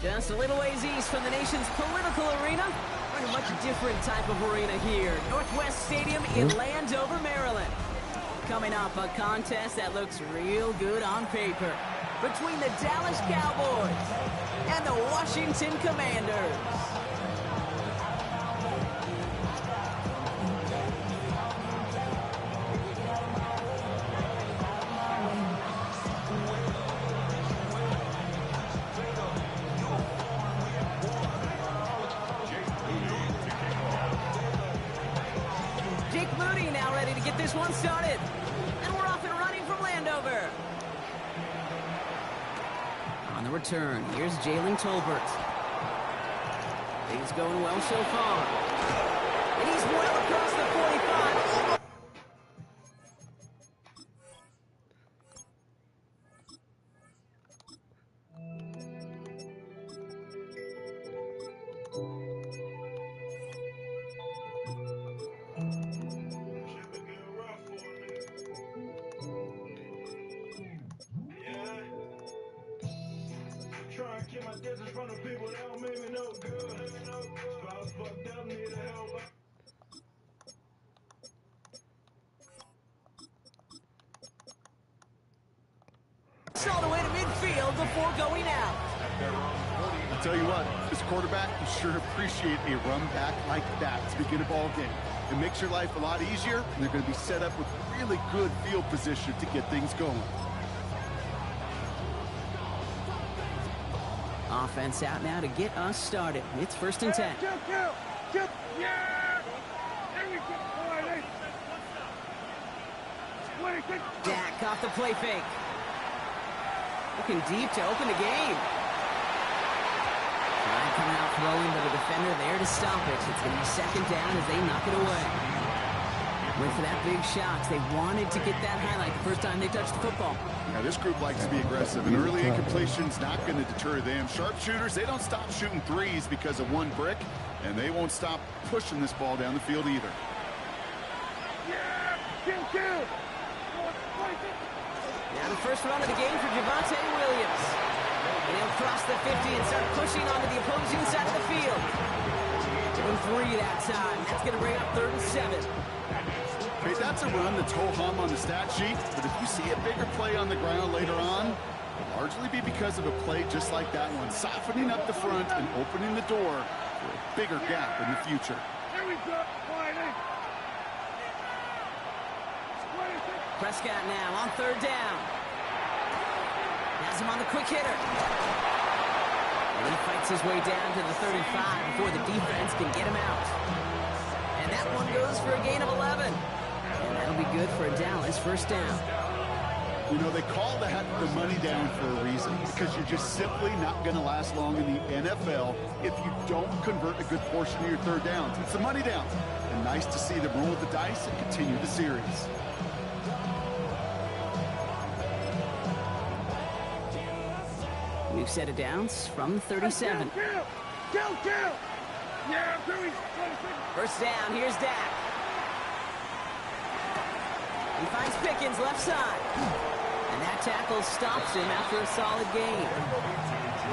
Just a little ways east from the nation's political arena. We're in a much different type of arena here. Northwest Stadium in Landover, Maryland. Coming up, a contest that looks real good on paper between the Dallas Cowboys and the Washington Commanders. This one started, and we're off and running from Landover. On the return, here's Jalen Tolbert. Things going well so far, and he's well across the 45. All the way to midfield before going out. I'll tell you what, as a quarterback, you sure appreciate a run back like that to begin a ball game. It makes your life a lot easier, and they're going to be set up with really good field position to get things going. Offense out now to get us started. It's 1st and 10. Dak off the play fake. Looking deep to open the game. Trying coming out throwing, but a defender there to stop it. It's going to be 2nd down as they knock it away. Went for that big shot. They wanted to get that highlight the first time they touched the football. Now, this group likes to be aggressive, and early incompletion's not going to deter them. Sharpshooters, they don't stop shooting threes because of one brick, and they won't stop pushing this ball down the field either. Now the first run of the game for Javonte Williams. And he'll cross the 50 and start pushing onto the opposing side of the field. Doing 3 that time. That's going to bring up 3rd and 7. Okay, that's a run that's ho-hum on the stat sheet, but if you see a bigger play on the ground later on, it'll largely be because of a play just like that one, softening up the front and opening the door for a bigger gap in the future. Prescott now on 3rd down. Has him on the quick hitter. And he fights his way down to the 35 before the defense can get him out. And that one goes for a gain of 11. And that'll be good for a Dallas 1st down. You know, they call that the money down for a reason, because you're just simply not going to last long in the NFL if you don't convert a good portion of your 3rd downs. It's the money down. And nice to see them roll with the dice and continue the series. We've set it downs from 37. First down, here's Dak. He finds Pickens left side. And that tackle stops him after a solid gain.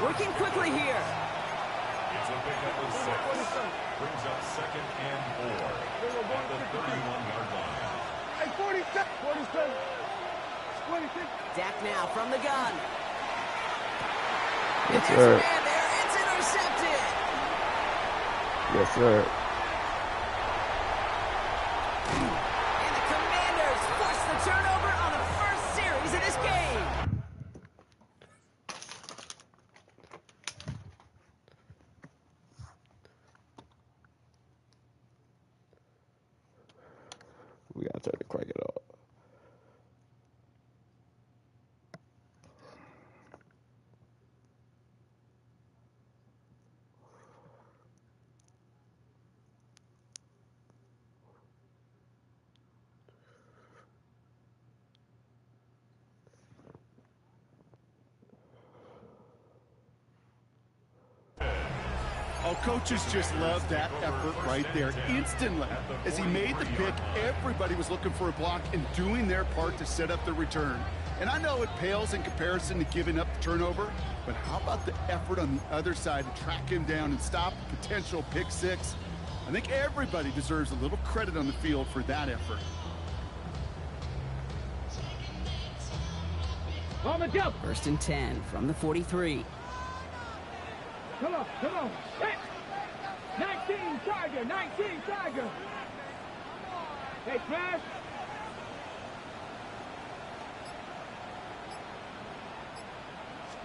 Working quickly here. It's a pickup of 6. Brings up 2nd and 4 at the 31-yard line. 47. Dak now from the gun. Yes, sir. sir. It's intercepted. Yes, sir. And the Commanders force the turnover on the first series of this game. We gotta try to crank it up. Oh, coaches just love that effort right there. Instantly, as he made the pick, everybody was looking for a block and doing their part to set up the return. And I know it pales in comparison to giving up the turnover, but how about the effort on the other side to track him down and stop a potential pick six? I think everybody deserves a little credit on the field for that effort. On the jump. 1st and 10 from the 43. Come on, come on. Hey. 19 Tiger, 19 Tiger. Hey, Smash.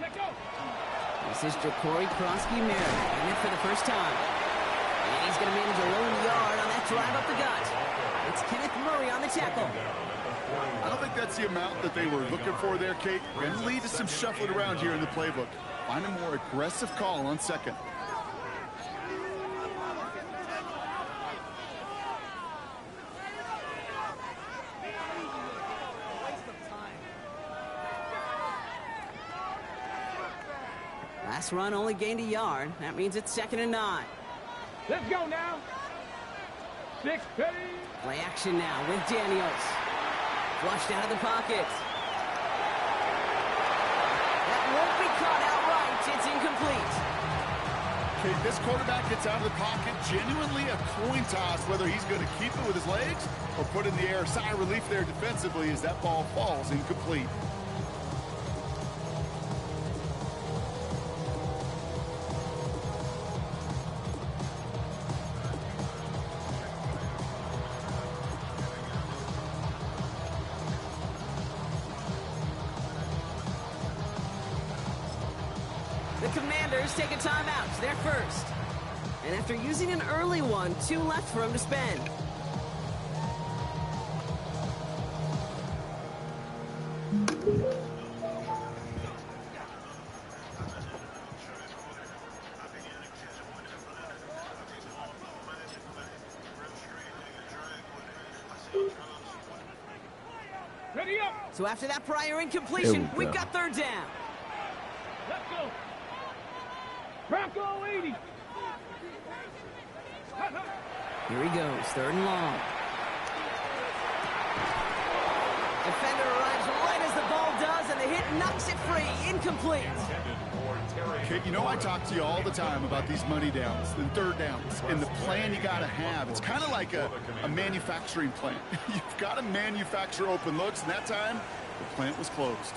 Let go. This is Jacory Krosky-Merritt, in it for the first time. And he's going to manage a lone yard on that drive up the gut. It's Kenneth Murray on the tackle. I don't think that's the amount that they were looking for there, Kate. Going to lead to some shuffling around here in the playbook. Find a more aggressive call on second. Last run only gained a yard. That means it's 2nd and 9. Let's go now. 6 pace. Play action now with Daniels. Flushed out of the pocket. That won't be caught outright. It's incomplete. Okay, this quarterback gets out of the pocket. Genuinely a coin toss whether he's going to keep it with his legs or put in the air. Sigh of relief there defensively as that ball falls incomplete. The Commanders take a timeout. They're first. And after using an early one, 2 left for him to spend. Ready up. So after that prior incompletion, There we we've go. got 3rd down. Let's go. Bronco 80. Here he goes, 3rd and long. Defender arrives right as the ball does, and the hit knocks it free. Incomplete. Kate, you know I talk to you all the time about these money downs and 3rd downs and the plan you got to have. It's kind of like a manufacturing plant. You've got to manufacture open looks, and that time, the plant was closed.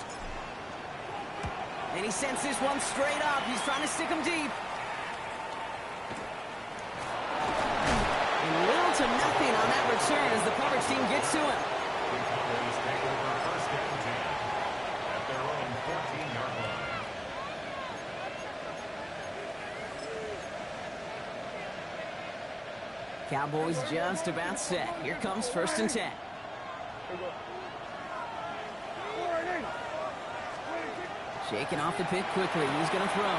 And he sends this one straight up. He's trying to stick him deep. And little to nothing on that return as the coverage team gets to him. Cowboys just about set. Here comes 1st and 10. Shaking off the pick quickly. He's going to throw.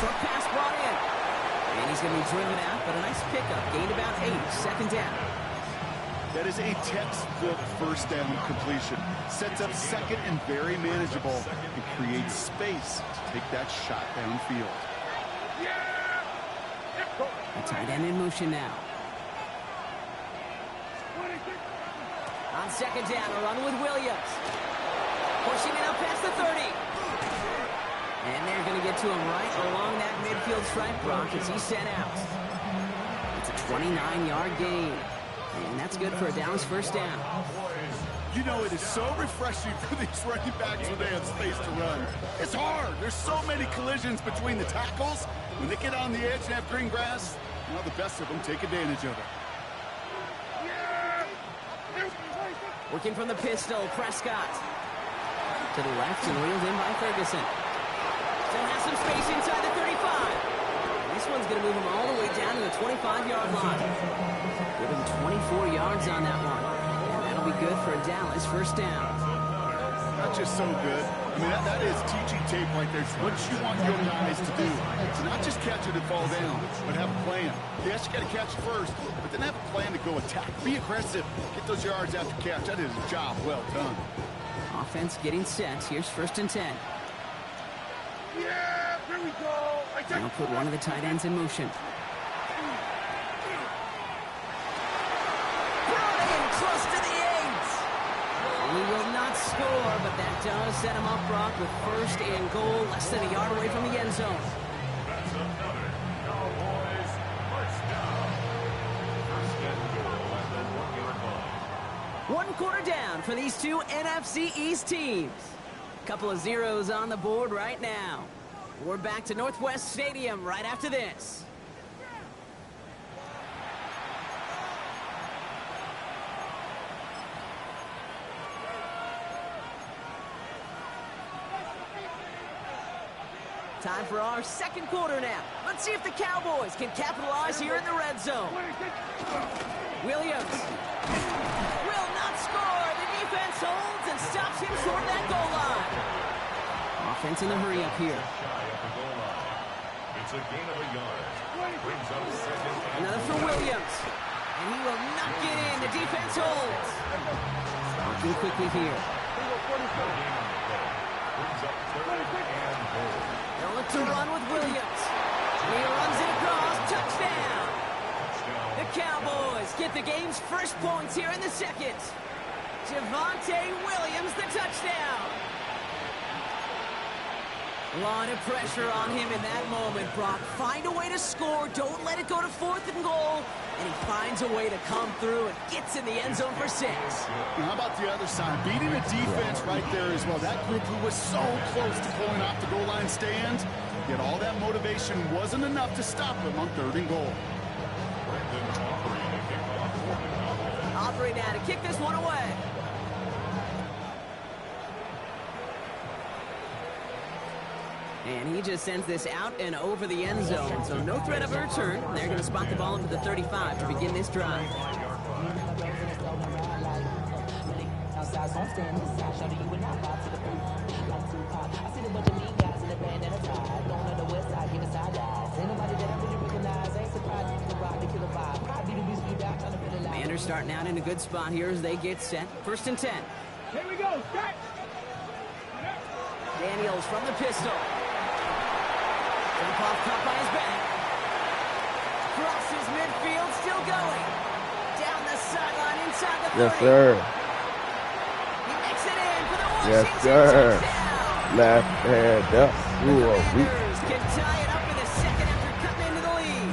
Short pass brought in. And he's going to be driven out, but a nice pickup. Gained about 8. 2nd down. That is a textbook 1st down completion. Sets up second and very manageable. It creates space to take that shot downfield. A tight end in motion now. On 2nd down, a run with Williams. Pushing it up past the 30. And they're going to get to him right along that midfield stripe block as he's sent out. It's a 29-yard gain. And that's good for a Dallas 1st down. You know, it is so refreshing for these running backs when they have space to run. It's hard. There's so many collisions between the tackles. When they get on the edge and have green grass, you know, the best of them take advantage of it. Working from the pistol, Prescott. To the left and wheeled in by Ferguson. Still has some space inside the 35. This one's going to move him all the way down to the 25-yard line. Give him 24 yards on that one. And that'll be good for a Dallas 1st down. Not just so good. I mean, that is teaching tape right there. It's what you want your guys to do. To not just catch it and fall down, but have a plan. Yes, you got to catch it first, but then have a plan to go attack. Be aggressive. Get those yards after catch. That is a job well done. Offense getting set. Here's 1st and 10. Yeah, here we go. They'll put one of the tight ends in motion. Brought in close to the 8. He will not score, but that does set him up, Brock, with first and goal, less than a yard away from the end zone. That's another Cowboys first down. First and goal at the 1-yard line. 1 quarter down for these two NFC East teams. Couple of zeros on the board right now. We're back to Northwest Stadium right after this. Time for our second quarter now. Let's see if the Cowboys can capitalize here in the red zone. Williams will not score. The defense holds and stops him short of that goal line. Offense in the hurry up here. Shy of the goal line. It's a gain of a yard. Brings up second and Another for Williams. And he will not get in. The defense holds. Working quickly here. brings up third and goal. They'll look to run with Williams. And he runs it across. Touchdown. The Cowboys get the game's first points here in the second. Javonte Williams, the touchdown. A lot of pressure on him in that moment, Brock. Find a way to score. Don't let it go to 4th and goal. And he finds a way to come through and gets in the end zone for 6. Now, how about the other side? Beating the defense right there as well. That group who was so close to pulling off the goal line stand, yet all that motivation wasn't enough to stop him on 3rd and goal. Aubrey now to kick this one away. And he just sends this out and over the end zone. So no threat of a return. They're going to spot the ball into the 35 to begin this drive. Commanders starting out in a good spot here as they get set. 1st and 10. Here we go. Start. Daniels from the pistol. Dump-off caught by his back. Crosses midfield, still going. Down the sideline, inside the 30. Yes, sir. He makes it in for the Yes, Washington sir. touchdown. Left hand up. The Ooh, a week. Commanders can tie it up in the second after cutting into the lead.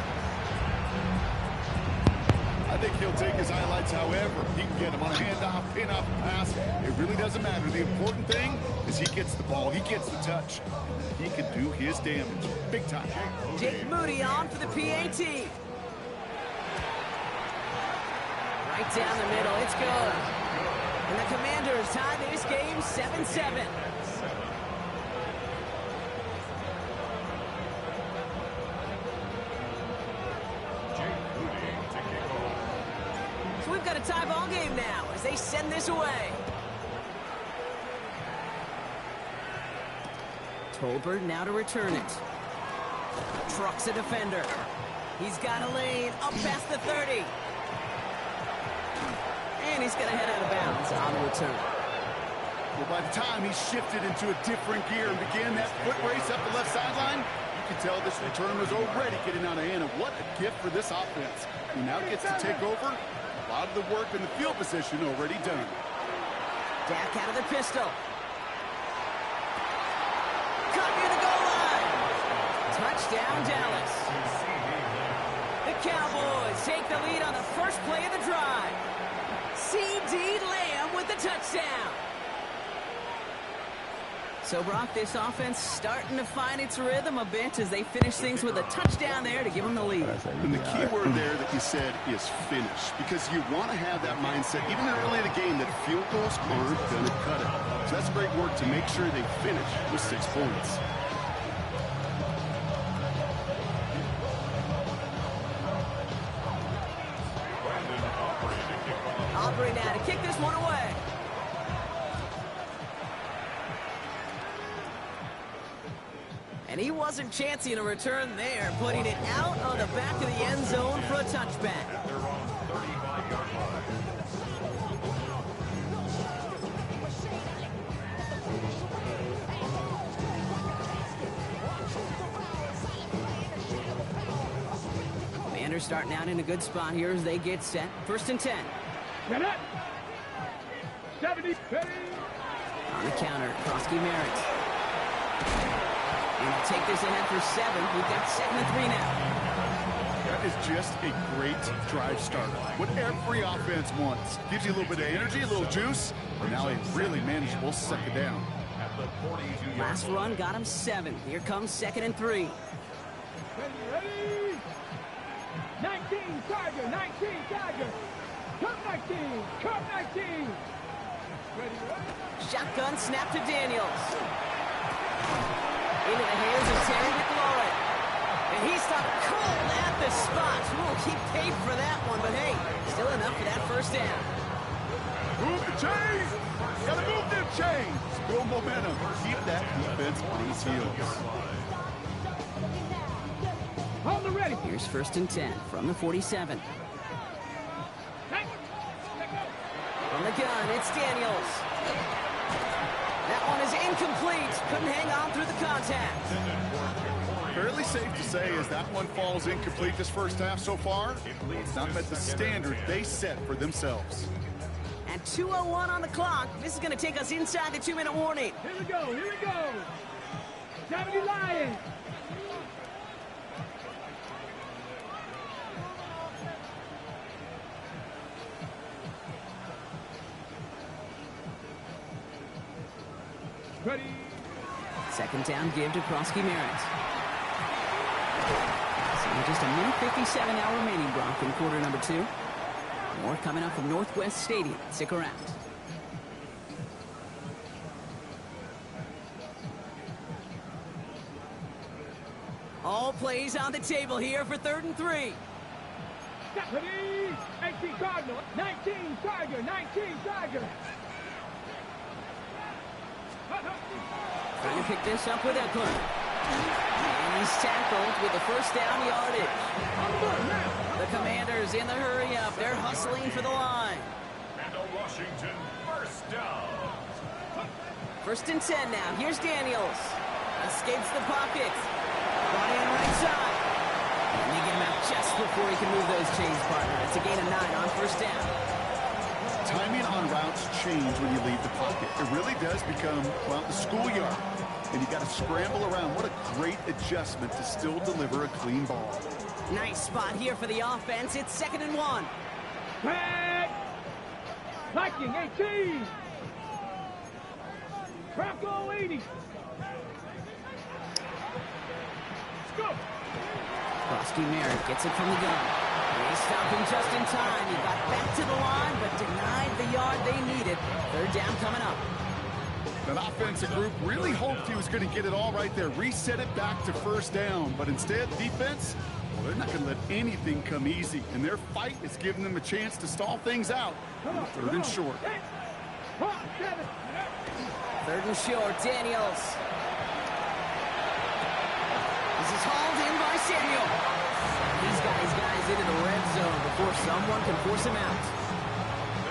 I think he'll take his highlights however he can get him on a handoff, pin-off, pass. It really doesn't matter. The important thing is he gets the ball, he gets the touch. He can do his damage. Big time. Jake Moody on for the PAT. Right down the middle, it's good. And the Commanders tie this game 7-7. So we've got a tie ball game now as they send this away. Tolbert now to return it. Trucks a defender. He's got a lane up past the 30. And he's going to head out of bounds on the return. Well, by the time he shifted into a different gear and began that foot race up the left sideline, you could tell this return was already getting out of hand. And what a gift for this offense. He now gets to take over. A lot of the work in the field position already done. Dak out of the pistol. Caught near the goal line. Touchdown, Dallas. The Cowboys take the lead on the first play of the drive. C.D. Lamb with the touchdown. So, Brock, this offense starting to find its rhythm a bit as they finish things with a touchdown there to give them the lead. And the key word there that you said is finish, because you want to have that mindset, even early in the game, that field goals aren't going to cut it. So that's great work to make sure they finish with 6 points. Aubrey now to kick this one away. And he wasn't chancing a return there, putting it out on the back of the end zone for a touchback. They're on 35-yard line. Commanders starting out in a good spot here as they get set. 1st and 10. Get it. 70. Ready. On the counter, Krosky Merritt. And he'll take this ahead for 7. We've got 2nd and 3 now. That is just a great drive starter. What every offense wants. Gives you a little bit of energy, a little juice, and now a really manageable 2nd down. Last run got him 7. Here comes 2nd and 3. Ready? 19, Tiger, 19, Tiger. Come 19, come 19. Ready? Shotgun snap to Daniels. Into the hands of Terry McLaurin. And he stopped cold at the spot. We'll keep paid for that one, but hey, still enough for that 1st down. Move the chains! Gotta move them chains! Build momentum. Keep that defense on its heels. Hold the ready. Here's 1st and 10 from the 47. From the gun, it's Daniels. That one is incomplete. Couldn't hang on through the contact. Fairly safe to say as that one falls incomplete this 1st half so far, it's not met the standard they set for themselves. And 2:01 on the clock. This is going to take us inside the 2-minute warning. Here we go, here we go. 70 Lions. Ready. 2nd down give to Krosky Merritt. So just a minute 57 now remaining, Brock, in quarter number 2. More coming up from Northwest Stadium. Stick around. All plays on the table here for 3rd and 3. Ready. 18 Cardinal, 19 Tiger, 19 Tiger. Trying to pick this up with Eckler. And he's tackled with the 1st down yardage. The Commanders in the hurry up. They're hustling for the line. And a Washington 1st down. 1st and 10 now. Here's Daniels. Escapes the pocket. Body on the right side. And they get him out just before he can move those chains, partner. It's a gain of 9 on 1st down. Timing on routes change when you leave the pocket. It really does become, well, the schoolyard. And you got to scramble around. What a great adjustment to still deliver a clean ball. Nice spot here for the offense. It's 2nd and 1. Tag. Viking 18. Bronco 80. Let's go. Krosky Merritt gets it from the gun. They stopped him just in time. He got back to the line, but denied the yard they needed. 3rd down coming up. That offensive group really hoped he was going to get it all right there. Reset it back to 1st down. But instead, defense, well, they're not going to let anything come easy. And their fight is giving them a chance to stall things out. 3rd and short. 3rd and short, Daniels. This is hauled in by Samuel. He's got his guys into the red zone before someone can force him out.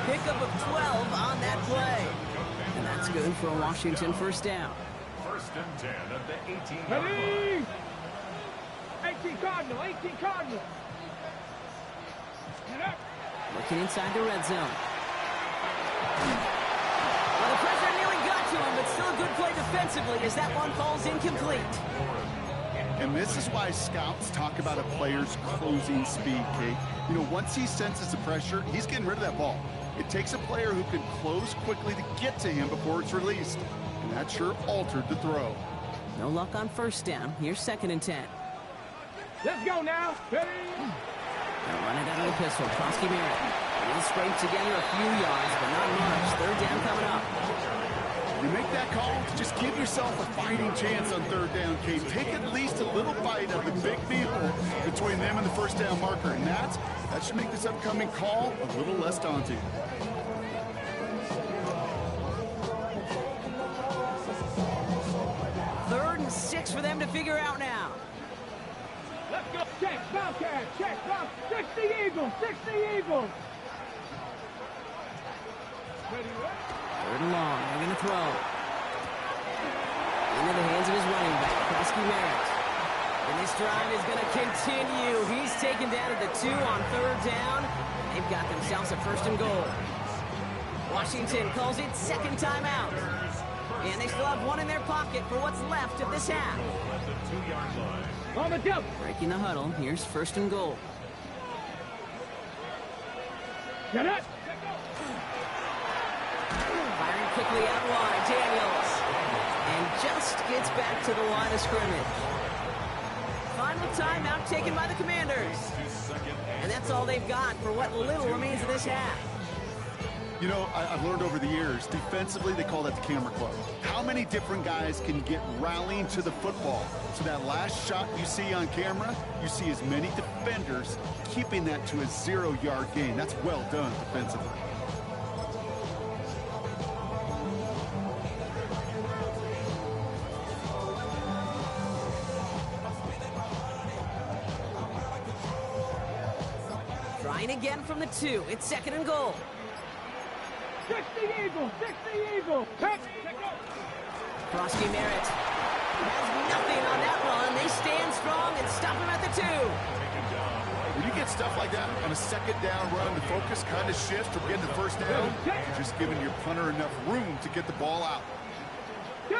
Pickup of 12 on that play. And that's good for a Washington 1st down. 1st and 10 at the 18-yard line. Ready. 18 Cardinal, 18 Cardinal. Get up. Looking inside the red zone. Well, the pressure nearly got to him, but still a good play defensively as that one falls incomplete. And this is why scouts talk about a player's closing speed, Kate. You know, once he senses the pressure, he's getting rid of that ball. It takes a player who can close quickly to get to him before it's released. And that sure altered the throw. No luck on 1st down. Here's 2nd and 10. Let's go now. Ready. They'll run it out of the pistol. Krosky Merritt. He'll scrape together a few yards, but not much. 3rd down coming up. You make that call, just give yourself a fighting chance on 3rd down, Kate. Take at least a little bite of the big vehicle between them and the 1st down marker. And that should make this upcoming call a little less daunting. Third and 6 for them to figure out now. Let's go. Check, Bobcat, check, Bob. 60 Eagles, 60 Eagles. Ready, ready. 3rd and long. They're going to throw. Into the hands of his running back, Krosky Merritt. And this drive is going to continue. He's taken down at the 2 on 3rd down. They've got themselves a 1st and goal. Washington calls it 2nd timeout. And they still have one in their pocket for what's left of this half. At the 2-yard line. On the jump. Breaking the huddle. Here's first and goal. Get it. Firing quickly out wide. Daniels. And just gets back to the line of scrimmage. Final timeout taken by the Commanders. And that's all they've got for what little remains of this half. You know, I've learned over the years, defensively, they call that the camera club. How many different guys can get rallying to the football? So that last shot you see on camera, you see as many defenders keeping that to a 0-yard gain. That's well done defensively. Trying again from the 2. It's second and goal. 60 Eagles. 60 Eagles. Frosky Merritt has nothing on that run. They stand strong and stop him at the 2. When you get stuff like that on a second down run, the focus kind of shifts from getting the first down to just giving your punter enough room to get the ball out. 2.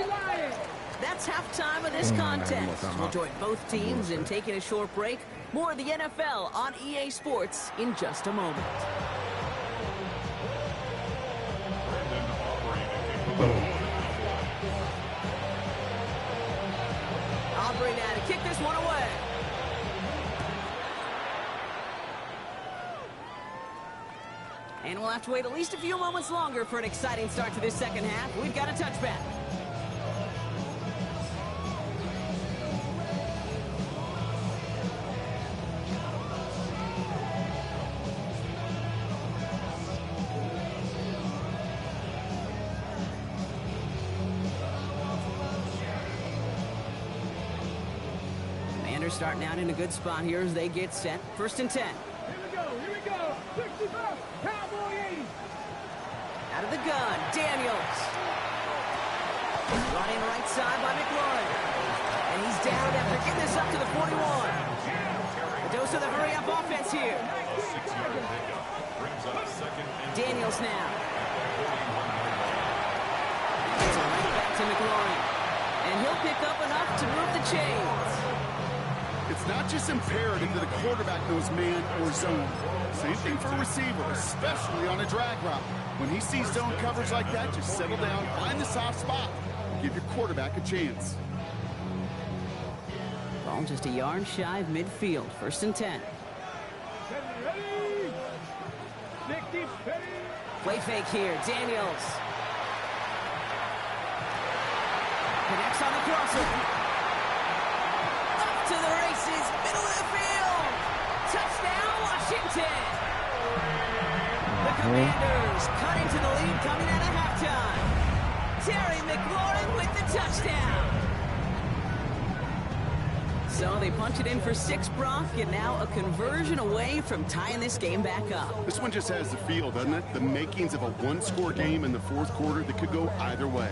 Lions. That's halftime of this contest. We'll join both teams in taking a short break. More of the NFL on EA Sports in just a moment. Aubrey now to kick this one away. And we'll have to wait at least a few moments longer for an exciting start to this second half. We've got a touchback. Starting out in a good spot here as they get set. First and 10. Here we go. 65. Cowboy 80. Out of the gun, Daniels. Running right side by McLaurin. And he's down after getting this up to the 41. A dose of the hurry-up offense here. Daniels now. It's right back to McLaurin. And he'll pick up enough to move the chains. It's not just imperative that a quarterback knows man or zone. Same thing for a receiver, especially on a drag route. When he sees zone coverage like that, just settle down, find the soft spot, give your quarterback a chance. Ball just a yard shy of midfield. First and 10. Ready. 60. Ready. Play fake here. Daniels. Connects on the crossover. To the races, middle of the field. Touchdown, Washington. The Commanders cut into the lead coming out of halftime. Terry McLaurin with the touchdown. So they punch it in for 6, Brock, and now a conversion away from tying this game back up. This one just has the feel, doesn't it? The makings of a one-score game in the fourth quarter that could go either way.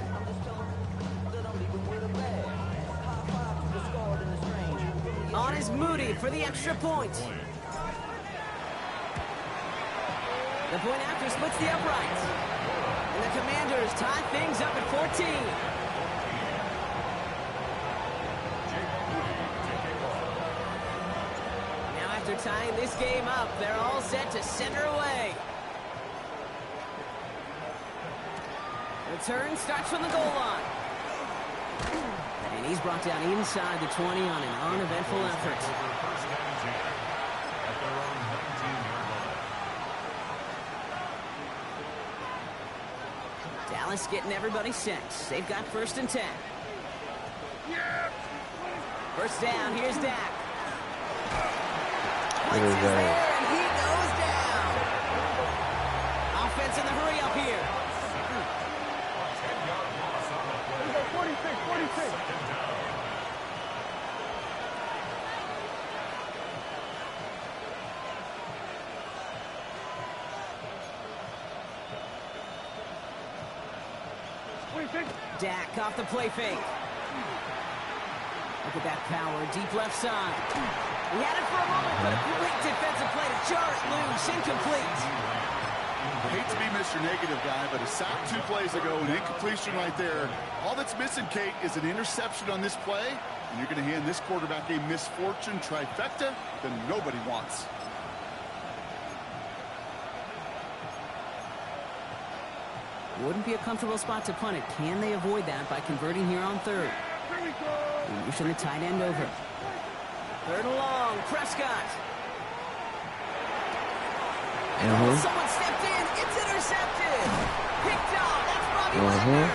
On is Moody for the extra point. The point after splits the uprights. And the Commanders tie things up at 14. Now after tying this game up, they're all set to center away. Return starts from the goal line. And he's brought down inside the 20 on an uneventful effort. Dallas getting everybody set. They've got first and 10. First down, here's Dak. Blitz is there, and he goes down. Offense in the hurry up here. 46. Dak off the play fake. Look at that power, deep left side. He had it for a moment, but a quick defensive play to jar it loose, incomplete. I hate to be Mr. Negative guy, but a sack 2 plays ago, an incompletion right there. All that's missing, Kate, is an interception on this play, and you're going to hand this quarterback a misfortune trifecta that nobody wants. Wouldn't be a comfortable spot to punt it. Can they avoid that by converting here on third? Motion the tight end over. Third and long, Prescott. And someone stepped in. It's intercepted. Picked off. That's Robbie Wagner.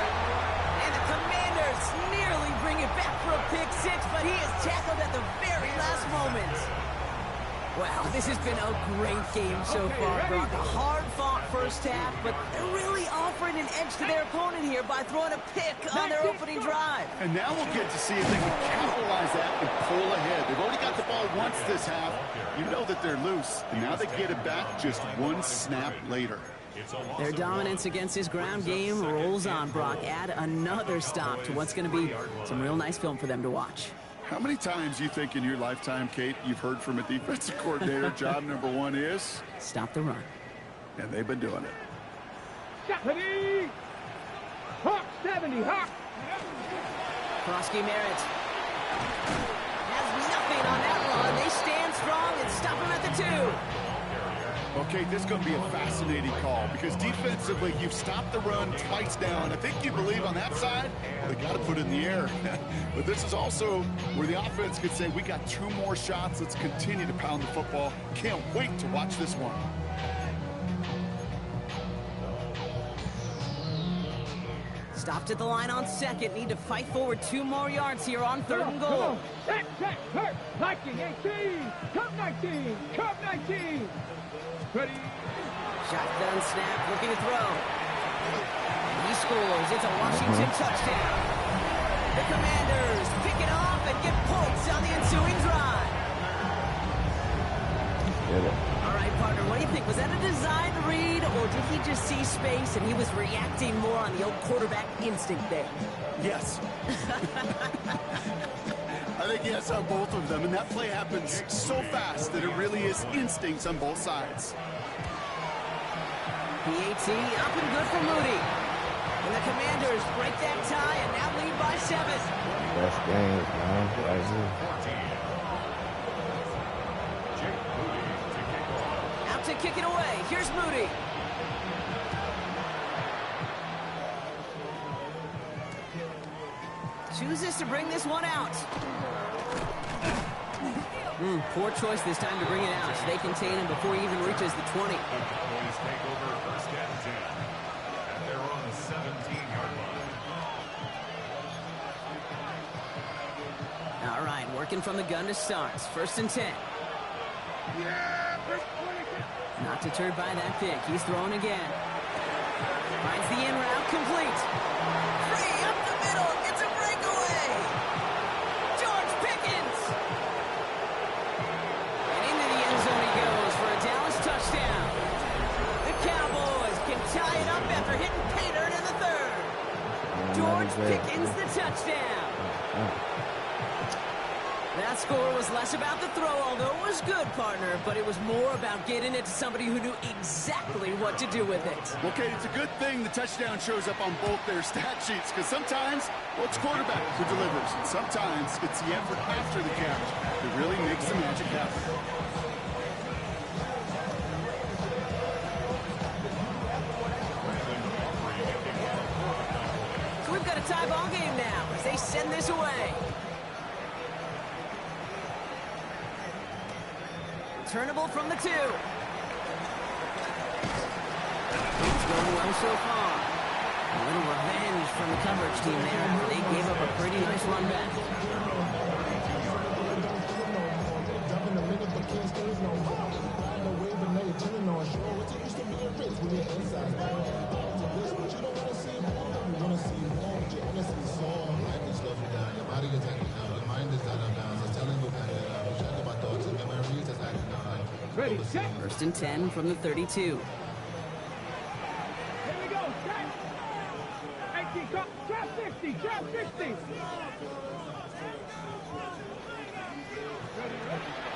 And the Commanders nearly bring it back for a pick 6, but he is tackled at the very last moment. Wow, this has been a great game so far, Brock. A hard-fought first half, but they're really offering an edge to their opponent here by throwing a pick on their opening drive. And now we'll get to see if they can capitalize that and pull ahead. They've already got the ball once this half. You know that they're loose, and now they get it back just one snap later. Their dominance against this ground game rolls on, Brock. Add another stop to what's going to be some real nice film for them to watch. How many times you think in your lifetime, Kate, you've heard from a defensive coordinator, job number 1 is? Stop the run. And they've been doing it. 70! Hawk, 70, Hawk! Krosky Merritt has nothing on that run. They stand strong and stop him at the 2. Okay, this is going to be a fascinating call because defensively, you've stopped the run twice down. I think you believe on that side, well, they got to put it in the air. But this is also where the offense could say, we got 2 more shots. Let's continue to pound the football. Can't wait to watch this one. Stopped at the line on second. Need to fight forward 2 more yards here on third and goal. Set, hurt. Liking 18. Cup 19. Cup 19. Ready. Shotgun snap, looking to throw. He scores. It's a Washington touchdown. The Commanders pick it off and get points on the ensuing drive. All right, partner, what do you think? Was that a design read, or did he just see space and he was reacting more on the old quarterback instinct there? Yes. I think yes on both of them, and that play happens so fast that it really is instincts on both sides. PAT up and good for Moody. And the Commanders break that tie and now lead by 7. Best game, man. Right here. Out to kick it away. Here's Moody. Chooses to bring this one out. Poor choice this time to bring it out. They contain him before he even reaches the 20. Boys take over first and 10. And they're on the 17-yard line. All right, working from the gun to start. First and 10. Not deterred by that pick. He's throwing again. Finds the in route complete. Free up the middle. It's a breakaway. George Pickens. And into the end zone he goes for a Dallas touchdown. The Cowboys can tie it up after hitting pay dirt in the 3rd. George Pickens the touchdown. That score was less about the throw, although it was good, partner, but it was more about getting it to somebody who knew exactly what to do with it. Okay, it's a good thing the touchdown shows up on both their stat sheets, because sometimes, well, it's quarterback who delivers, and sometimes it's the effort after the catch that really makes the magic happen. So we've got a tie ball game now as they send this away. Turnable from the 2. It's going well so far. A little revenge from the coverage team there. They gave up a pretty nice run back. Ready, set. First and 10 from the 32. Here we go, set. 18, trap 60, trap 60.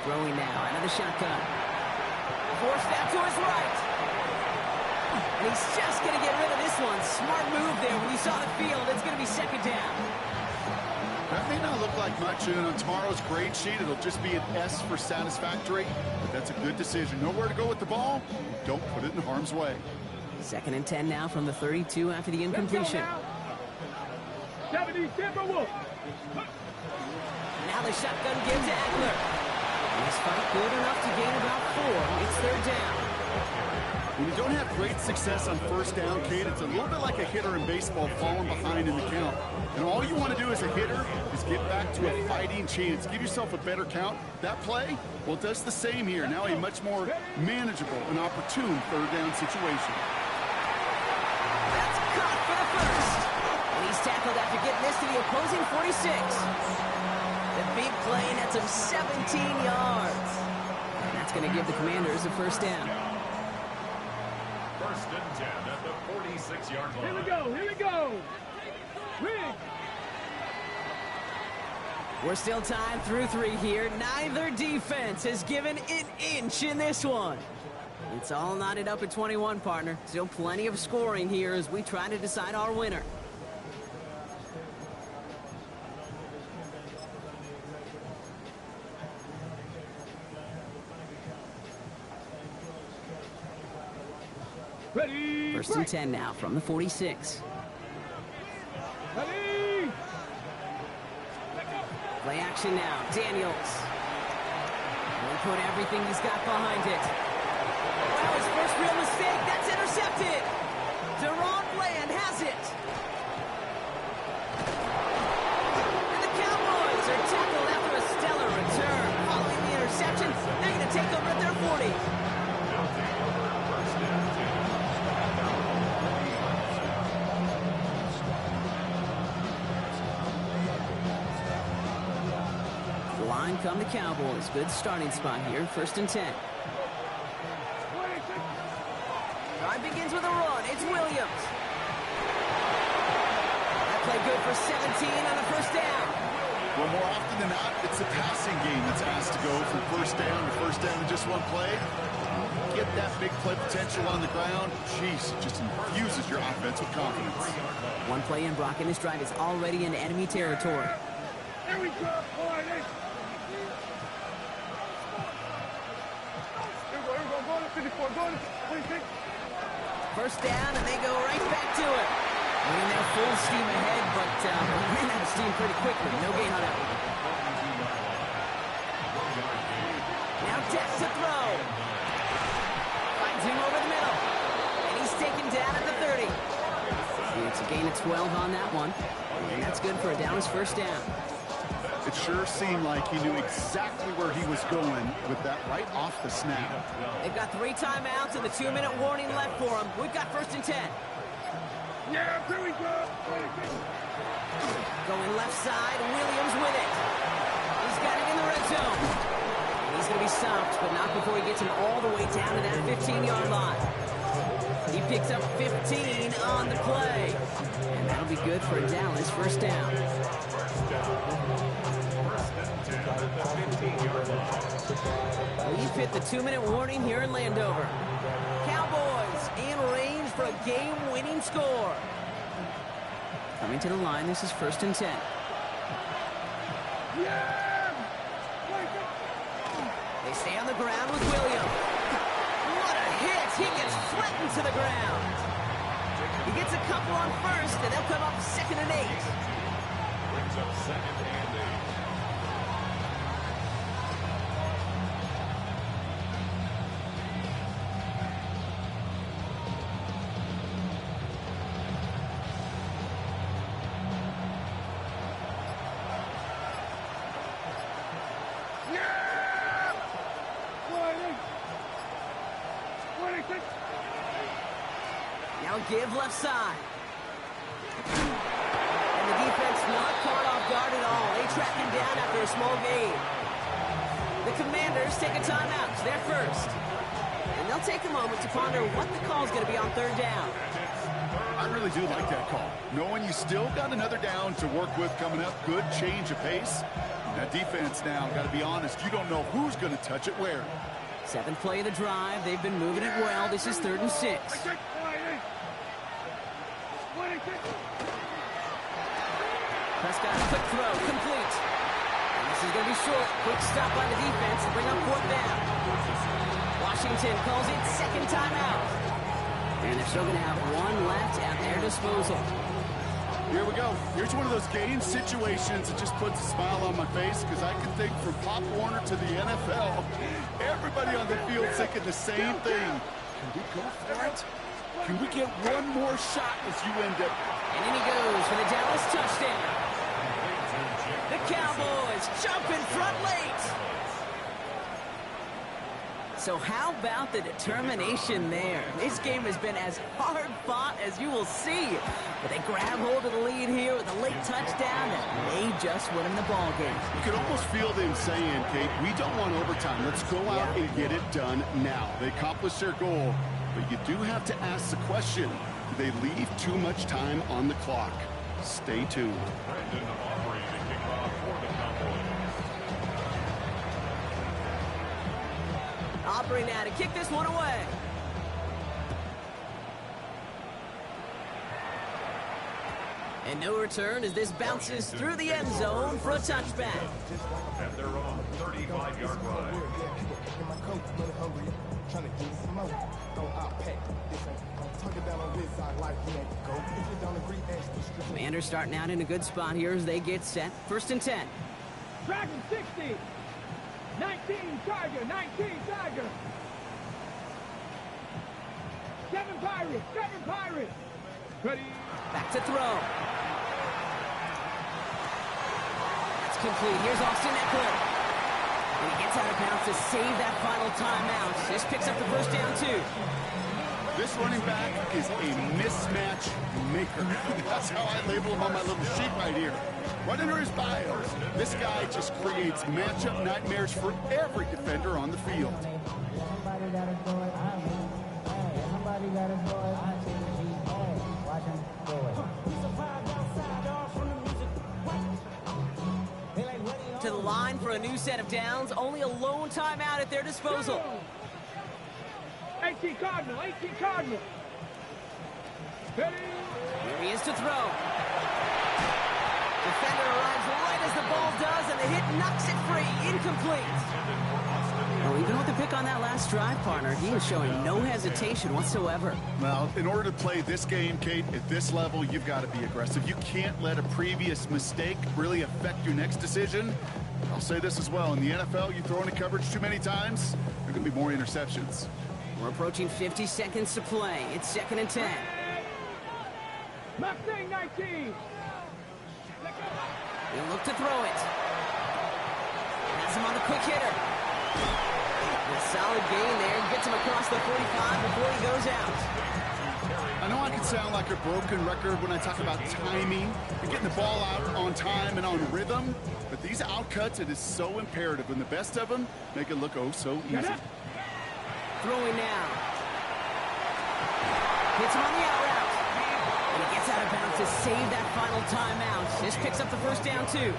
Throwing now out of the shotgun. Forced that to his right. And he's just going to get rid of this one. Smart move there. When you saw the field, it's going to be second down. That may not look like much, and on tomorrow's grade sheet, it'll just be an S for satisfactory, but that's a good decision. Know where to go with the ball, don't put it in harm's way. 2nd and 10 now from the 32 after the incompletion. 70 Timberwolves. Now the shotgun give to Eckler. This fight good enough to gain about 4. It's 3rd down. When you don't have great success on 1st down, Kate, it's a little bit like a hitter in baseball falling behind in the count. And all you want to do as a hitter is get back to a fighting chance. Give yourself a better count. That play, well, it does the same here. Now a much more manageable and opportune 3rd down situation. That's caught for the first. And he's tackled after getting this to the opposing 46. The big play nets him 17 yards. And that's going to give the Commanders a 1st down. 1st and 10 at the 46-yard line. Here we go, here we go. Rig. We're still tied through 3 here. Neither defense has given an inch in this one. It's all knotted up at 21, partner. Still plenty of scoring here as we try to decide our winner. Ready. 1st and 10 now from the 46. Ready. Play action now. Daniels. Will put everything he's got behind it. Wow, his first real mistake. That's intercepted. Deron Bland has it. And the Cowboys are tackled after a stellar return. Following the interception, they're going to take over at their 40. Line come the Cowboys. Good starting spot here. 1st and 10. Drive begins with a run. It's Williams. That play good for 17 on the 1st down. Well, more often than not, it's a passing game that's asked to go from 1st down to 1st down in just one play. Get that big play potential on the ground. Jeez, it just infuses your offense with confidence. One play in, Brock, and this drive is already in enemy territory. Here we go, boys. Go to 54, go to 26. 1st down, and they go right back to it. Running their full steam ahead, but ran out of steam pretty quickly. No gain on that one. Now Dex to throw. Finds him over the middle. And he's taken down at the 30. It's a gain of 12 on that one. And that's good for a Dallas 1st down. It sure seemed like he knew exactly where he was going with that right off the snap. They've got 3 timeouts and the 2-minute warning left for them. We've got 1st and 10. Yeah, here we go. Going left side, Williams with it. He's got it in the red zone. He's going to be stopped, but not before he gets him all the way down to that 15-yard line. He picks up 15 on the play. And that'll be good for Dallas 1st down. We've hit the 2-minute warning here in Landover. Cowboys in range for a game-winning score. Coming to the line, this is 1st and 10. They stay on the ground with Williams. What a hit! He gets flattened to the ground. He gets a couple on 1st, and they'll come up 2nd and 8. Brings up 2nd and 8. Now give left side. And the defense not caught off guard at all. They track him down after a small gain. The Commanders take a timeout. They're 1st. And they'll take a moment to ponder what the call is going to be on 3rd down. I really do like that call. Knowing you still got another down to work with coming up, good change of pace. That defense now, got to be honest, you don't know who's going to touch it where. 7th play of the drive. They've been moving it well. This is 3rd and 6. Prescott, quick throw, complete. And this is going to be short. Quick stop by the defense to bring up fourth down. Washington calls it second timeout. And they're still going to have one left at their disposal. Here we go. Here's one of those game situations that just puts a smile on my face because I can think from Pop Warner to the NFL, everybody on the field thinking the same thing. Can we go for it? Can we get one more shot as you end up? And in he goes for the Dallas touchdown. The Cowboys jump in front late. So how about the determination there? This game has been as hard fought as you will see. But they grab hold of the lead here with a late touchdown that may just win them the ball game. You can almost feel them saying, Kate, we don't want overtime. Let's go out and get it done now. They accomplished their goal, but you do have to ask the question, do they leave too much time on the clock? Stay tuned. Brandon Aubrey to kick off for the Cowboys. Aubrey now to kick this one away. And no return as this bounces through the end zone for a touchback. At their own 35-yard line. Commanders starting out in a good spot here as they get set. First and 10. Dragon 60. 19 Tiger, 19 Tiger. 7 Pirates, 7 Pirates. Ready. Back to throw. That's complete. Here's Austin Eckler. And he gets out of bounds to save that final timeout. This picks up the first down, too. This running back is a mismatch maker. That's how I label him on my little sheet right here. Right under his bio, this guy just creates matchup nightmares for every defender on the field. To the line for a new set of downs. Only a lone timeout at their disposal. 18 Cardinal, 18 Cardinal. Ready. Here he is to throw. Defender arrives right as the ball does, and the hit knocks it free. Incomplete. Well, even with the pick on that last drive, partner, he is showing no hesitation whatsoever. Well, in order to play this game, Kate, at this level, you've got to be aggressive. You can't let a previous mistake really affect your next decision. I'll say this as well. In the NFL, you throw into coverage too many times, there are going to be more interceptions. We're approaching 50 seconds to play. It's second and 10. Mustang 19. He'll look to throw it. Has him on the quick hitter. A solid gain there. Gets him across the 45 before he goes out. I know I can sound like a broken record when I talk about timing and getting the ball out on time and on rhythm, but these outcuts, it is so imperative, and the best of them make it look oh so easy. Throwing now. Hits him on the out route. And he gets out of bounds to save that final timeout. This picks up the first down, too.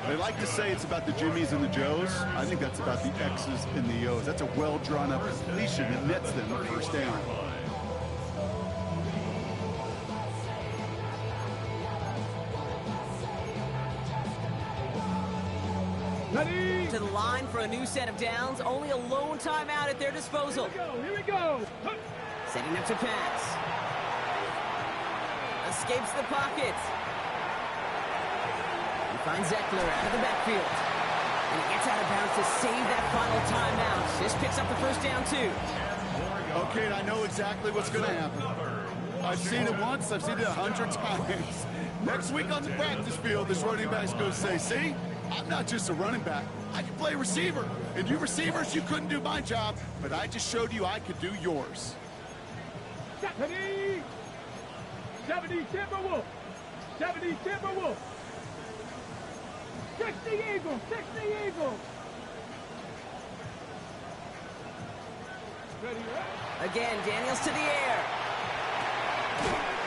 They like to say it's about the Jimmies and the Joes. I think that's about the X's and the O's. That's a well-drawn-up completion that nets them a first down. Ready. To the line for a new set of downs. Only a lone timeout at their disposal. Here we go. Setting up to pass. Escapes the pocket. He finds Eckler out of the backfield. And he gets out of bounds to save that final timeout. This picks up the first down, too. Okay, I know exactly what's going to happen. I've seen it once. I've seen it 100 times. Next week on the practice field, this running back's going to say, see, I'm not just a running back. I can play receiver. And you receivers, you couldn't do my job, but I just showed you I could do yours. 70 Timberwolf. 70 Timberwolf. 60 Eagles. 60 Eagles. Ready, right? Again, Daniels to the air.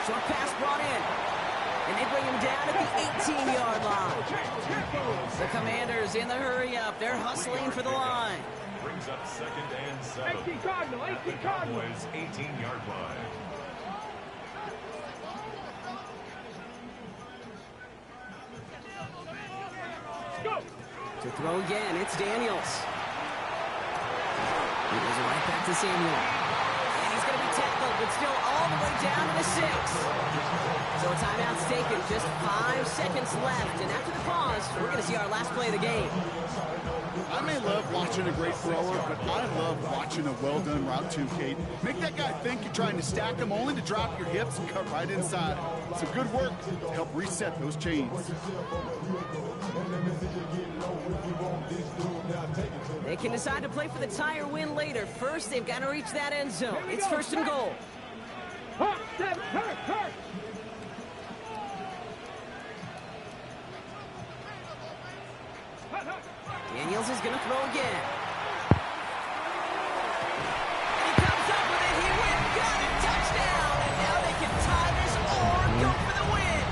Short pass brought in. And they bring him down at the 18-yard line. The Commanders in the hurry-up. They're hustling for the line. Brings up second and 7. 18 Cardinal. 18 Cardinal. Cowboys 18-yard line. Go. To throw again, it's Daniels. He goes right back to Samuel. And he's going to be tackled, but still all the way down to the 6. So a timeout's taken, just 5 seconds left. And after the pause, we're going to see our last play of the game. I may love watching a great thrower, but I love watching a well-done route too, Kate. Make that guy think you're trying to stack him, only to drop your hips and cut right inside. So good work to help reset those chains. They can decide to play for the tie or win later. First, they've got to reach that end zone. It's first and goal. Hurt, hurt, hurt. Daniels is going to throw again. And he comes up with it. He went, got it, touchdown. And now they can tie this or go for the win.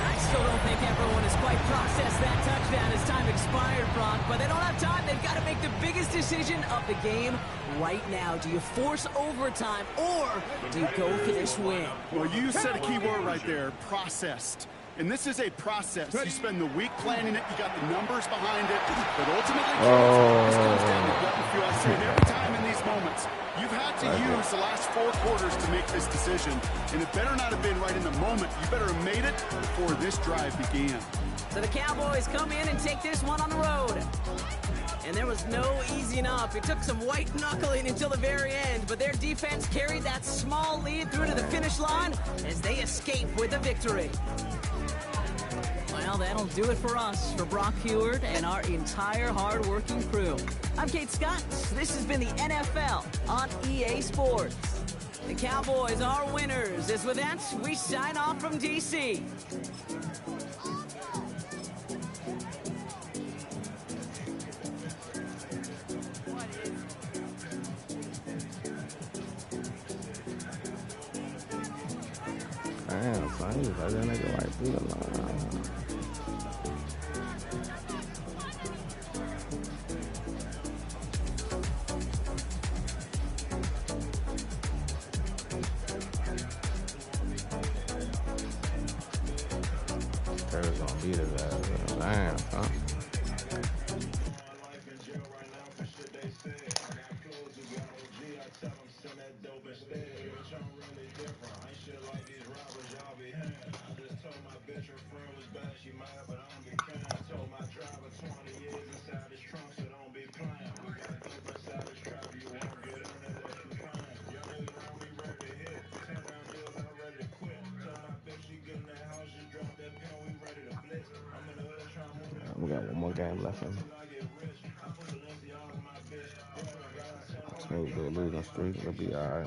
I still don't think everyone has quite processed that touchdown as time expired, Brock. But they don't have time. They've got to make the biggest decision of the game right now. Do you force overtime or do you go for this win? Well, you said a key word right there, processed. And this is a process. You spend the week planning it, you got the numbers behind it, but ultimately, this comes down to gut feel. I say it every time in these moments. You've had to use the last 4 quarters to make this decision, and it better not have been right in the moment. You better have made it before this drive began. So the Cowboys come in and take this one on the road. And there was no easing up. It took some white knuckling until the very end, but their defense carried that small lead through to the finish line as they escape with a victory. Well, that'll do it for us, for Brock Heward and our entire hard-working crew. I'm Kate Scott. This has been the NFL on EA Sports. The Cowboys are winners. As with that, we sign off from D.C. Damn, son, he was like that nigga right through the line. Trevor's gonna beat his ass. Damn, son. We got one more game left in. Smooth little losing streak. It'll be alright.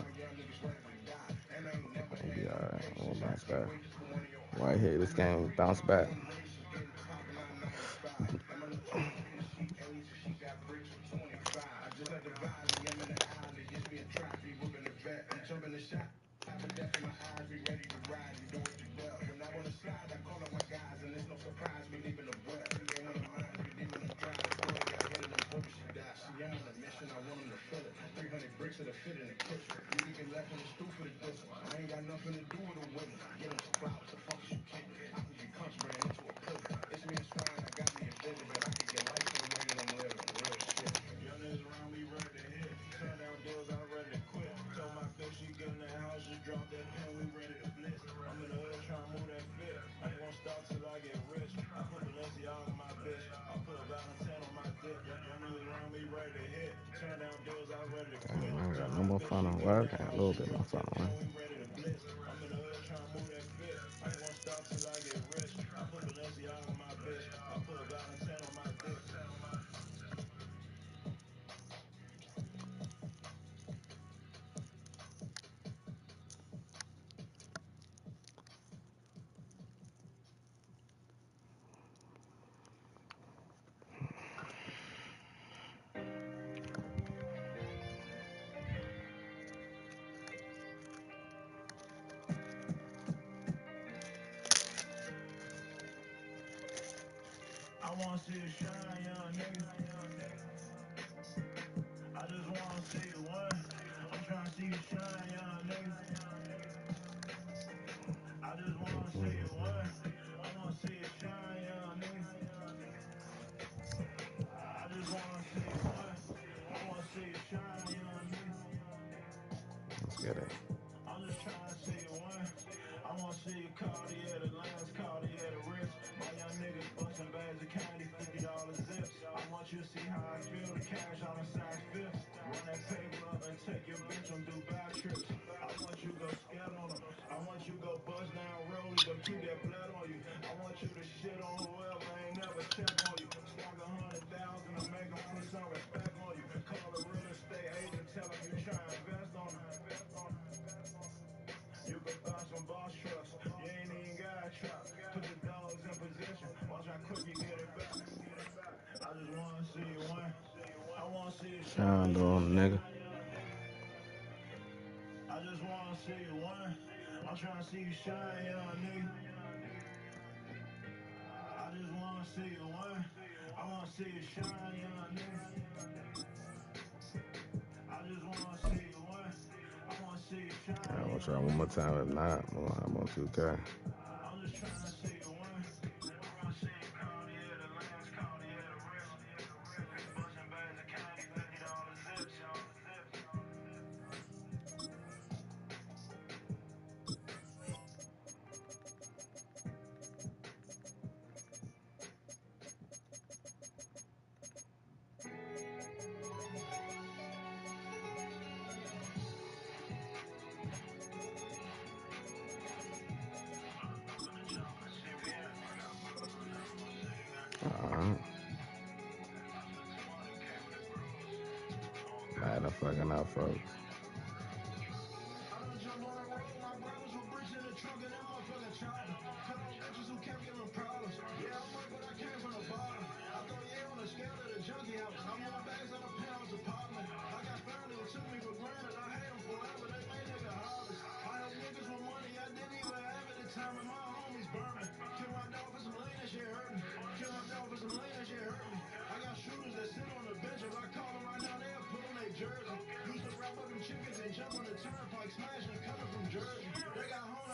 It'll be alright. We'll bounce back. Right here, this game, bounce back. I got no more fun on work. I got a little bit more fun on work. I wanna see it shine, young nigga. I just wanna see it win. I'm trying to see it shine, young nigga. I just wanna see it win. I wanna see it shine, young nigga. Get it. I'm just trying to see you win. I want to see you Cartier the lens, Cartier the wrist. My young niggas busting bags of candy, $50 zips. I want you to see how I feel, the cash on the size fifth. Run that paper up and take your bitch on Dubai trips. I want you to go scat on them. I want you to go bust down rollie, but keep that blood on you. I want you to shit on whoever ain't never check on you. Stock 100,000 and make them put some respect on you. Call a real estate agent, tell them you try to invest on them. You can buy some boss trucks. You ain't even got a truck. Put the dogs in position. Watch how quick you get it back. I just want to see you win. I want to see you Shine on, nigga. I just want to see you win. I'm trying to see you shine, young nigga. I just want to see you win. I want to see you shine, young nigga. I just want to see you win. I want to see you shine. I'm gonna try one more time. If not, I'm on 2K. I'm just trying to see you win. I want to see you Cartier the lens, Cartier the wrist. Busting bags of candy, $50 zips. Madden fucking out, folks.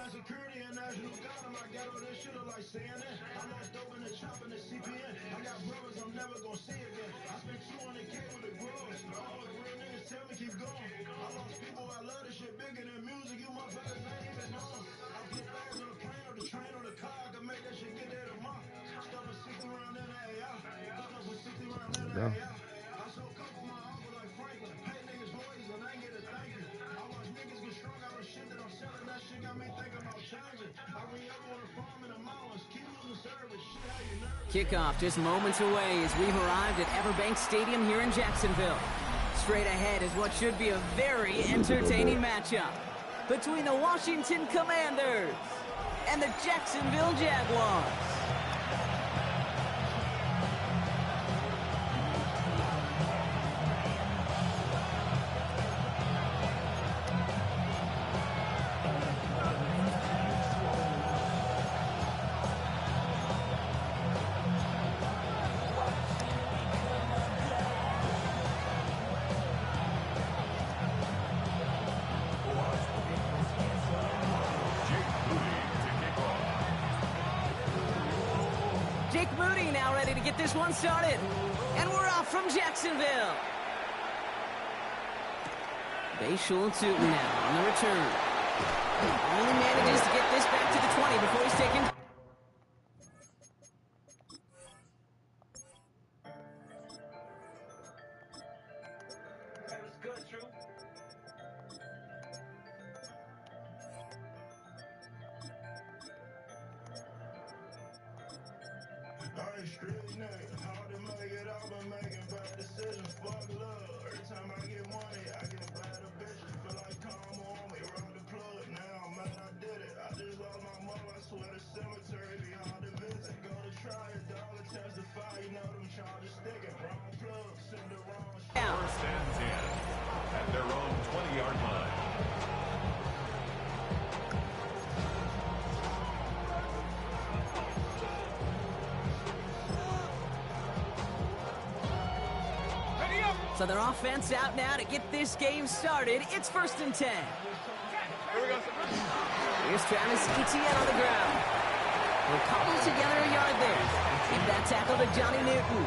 Security and national guard in my ghetto, this shit look like CNN. I lost dope in the chop in the CPN. I got brothers I'm never gonna see again. I spent 200K with the grows. All the real niggas tell me keep going. I lost people, I love this shit bigger than music. You motherfuckers ain't even know. I put bags on the plane or the train or the car. I can make that shit get there tomorrow. Stuff with 60 round in the AR. Stuff with 60 round in the AR. I sold coke with my uncle like Franklin. Pay niggas lawyers and I ain't get a thank you. I watch niggas get strung out of shit that I'm selling. That shit got me thinking about changing. I re-up on the farm in the mountains. Keep losing service. Shit, how you nervous? Kickoff just moments away as we've arrived at Everbank Stadium here in Jacksonville. Straight ahead is what should be a very entertaining matchup between the Washington Commanders and the Jacksonville Jaguars. To get this one started, and we're off from Jacksonville. Bayshul Tootin now on the return. Only manages to get this back to the 20 before he's taken. That was good, Drew. I ain't street nigga, hard to make it out, but making bad decisions. Fuck love. Every time I get money, I get better bitches. Feel like calm on me, rock the plug. Now, man, I did it. I just lost my mom. I swear the cemetery be hard to visit. Go to try it, dog, and testify. You know them charges sticking. Wrong plug, send the wrong shit. First and 10 at their own 20-yard line. So their offense out now to get this game started. It's 1st and 10. Here's Travis Etienne on the ground. We'll cobble together a yard there. Give that tackle to Johnny Newton.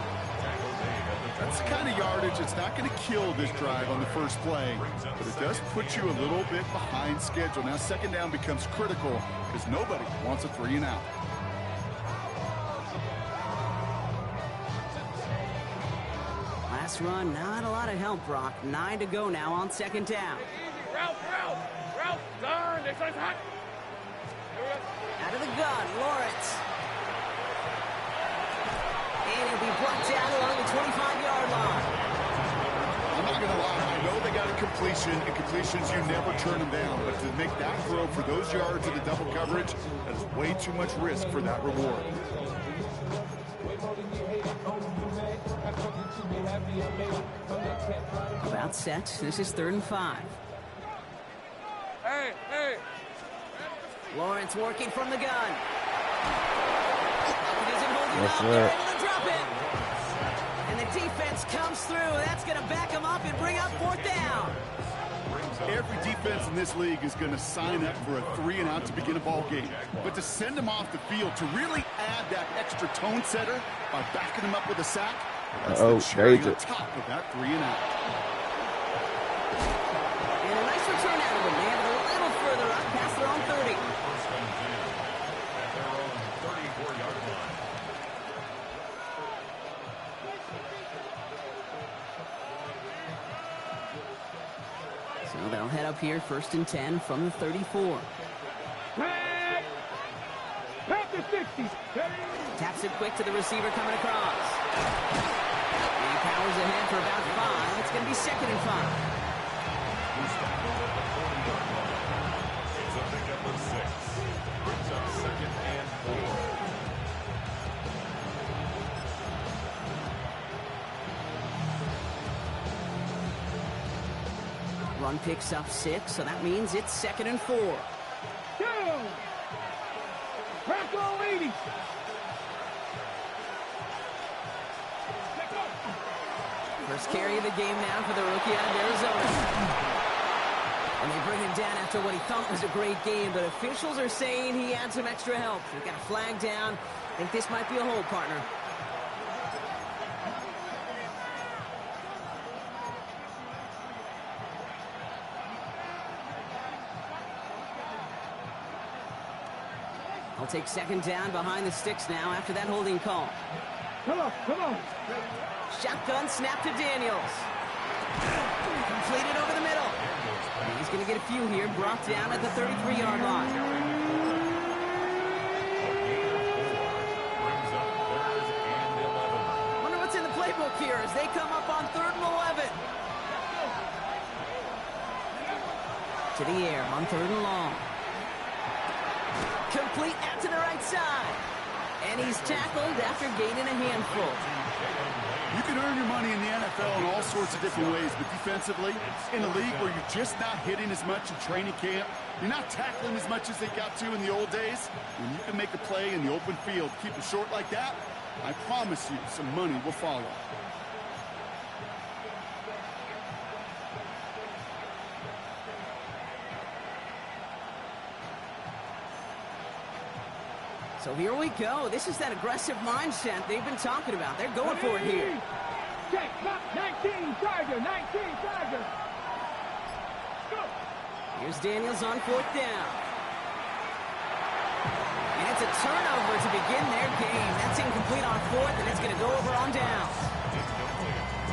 That's the kind of yardage it's not going to kill this drive on the first play, but it does put you a little bit behind schedule. Now second down becomes critical because nobody wants a 3 and out. Last run, not a lot of help, Brock. 9 to go now on second down. Route, turn, this is hot. Out of the gun, Lawrence. And he'll be brought down along the 25-yard line. I'm not going to lie, I know they got a completion, and completions, you never turn them down, but to make that throw for those yards in the double coverage, that is way too much risk for that reward. About set. This is 3rd and 5. Hey. Lawrence working from the gun. He doesn't hold it That's up. right. They're able to drop it. And the defense comes through. That's going to back him up and bring up 4th down. Every defense in this league is going to sign up for a 3 and out to begin a ball game. But to send them off the field, to really add that extra tone setter by backing them up with a sack, that's the cherry on top of that 3 and out. And a nice return out of them. They have it a little further up past their own 30. So they'll head up here 1st and 10 from the 34. Pack the 60. Taps it quick to the receiver coming across. And he powers ahead for about 5. It's going to be 2nd and 5. It's a pickup of 6. Brings up 2nd and 4. Run picks up 6, so that means it's 2nd and 4. Down. Crack all 80. First carry of the game now for the rookie out of Arizona. And they bring him down after what he thought was a great game, but officials are saying he had some extra help. They've got a flag down. I think this might be a hold, partner. I'll take 2nd down behind the sticks now after that holding call. Come on. Shotgun snap to Daniels. Completed over the middle. And he's going to get a few here, brought down at the 33-yard line. Wonder what's in the playbook here as they come up on 3rd and 11. To the air on 3rd and long. Complete out to the right side. And he's tackled after gaining a handful. You can earn your money in the NFL in all sorts of different ways, but defensively, in a league where you're just not hitting as much in training camp, you're not tackling as much as they got to in the old days, when you can make a play in the open field, keep it short like that, I promise you some money will follow. So here we go. This is that aggressive mindset they've been talking about. They're going for it here. Check, 19, Tiger, 19, Tiger. Go. Here's Daniels on 4th down. And it's a turnover to begin their game. That's incomplete on 4th, and it's going to go over on downs.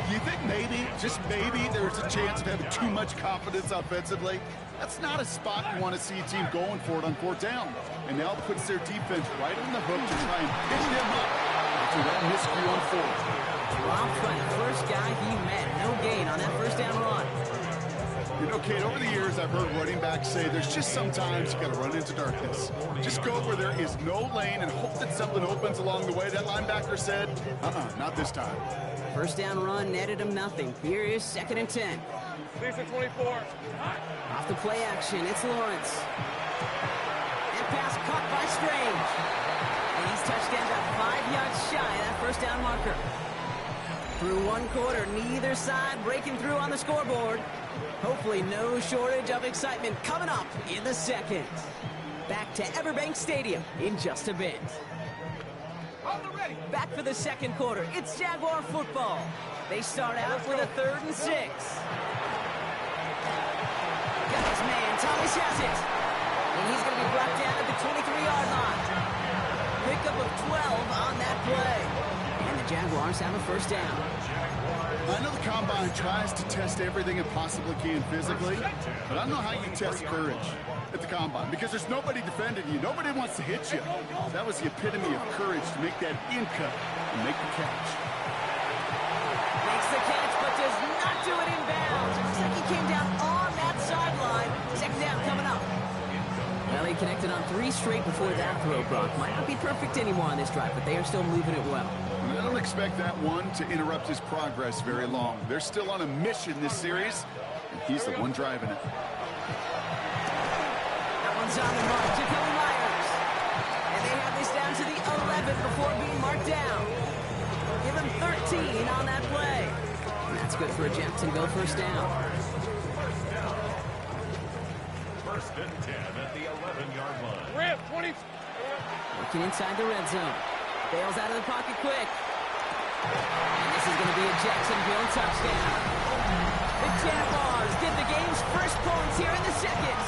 Do you think maybe, just maybe, there's a chance of having too much confidence offensively? That's not a spot you want to see a team going for it on 4th down. And now it puts their defense right on the hook to try and pick them up after that miscue on 4th. Dropped by the first guy he met. No gain on that 1st down run. You know, Kate, over the years, I've heard running backs say there's just sometimes you got to run into darkness. Just go where there is no lane and hope that something opens along the way. That linebacker said, not this time. 1st down run netted him nothing. Here is 2nd and 10. Lisa 24. Off the play action, it's Lawrence. And pass caught by Strange. And he's touched down about 5 yards shy of that 1st down marker. Through 1 quarter, neither side breaking through on the scoreboard. Hopefully no shortage of excitement coming up in the 2nd. Back to Everbank Stadium in just a bit. On the ready. Back for the second quarter. It's Jaguar football. They start out with a 3rd and 6. Got his man. Thomas has it. And he's going to be brought down at the 23-yard line. Pickup of 12 on that play. And the Jaguars have a first down. I know the Combine tries to test everything it possibly can physically, but I don't know how you test courage at the Combine because there's nobody defending you. Nobody wants to hit you. That was the epitome of courage to make that in cut and make the catch. Makes the catch, but does not do it in bounds. Looks like he came down on that sideline. Second down coming up. Well, he connected on 3 straight before that throw, Brock. Might not be perfect anymore on this drive, but they are still moving it well. I don't expect that one to interrupt his progress very long. They're still on a mission this series, and he's the one driving it. That one's on the mark. Jacoby Myers. And they have this down to the 11 before being marked down. Give him 13 on that play. And that's good for a Jacksonville first down. First and 10 at the 11-yard line. Red 20. Working inside the red zone. Bails out of the pocket quick. And this is going to be a Jacksonville touchdown. The Jaguars get the game's first points here in the second.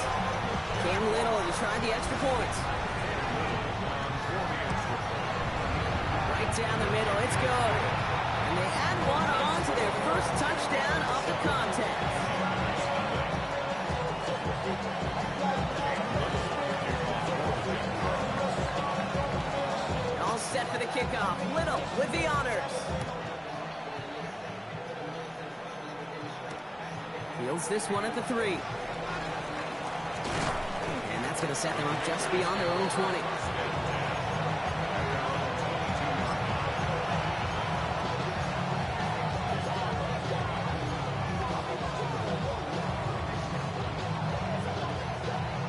Cam Little to try the extra points. Right down the middle. It's good. And they add one on to their first touchdown of the contest. All set for the kickoff. Little with the honors. Fields this one at the 3. And that's going to set them up just beyond their own 20.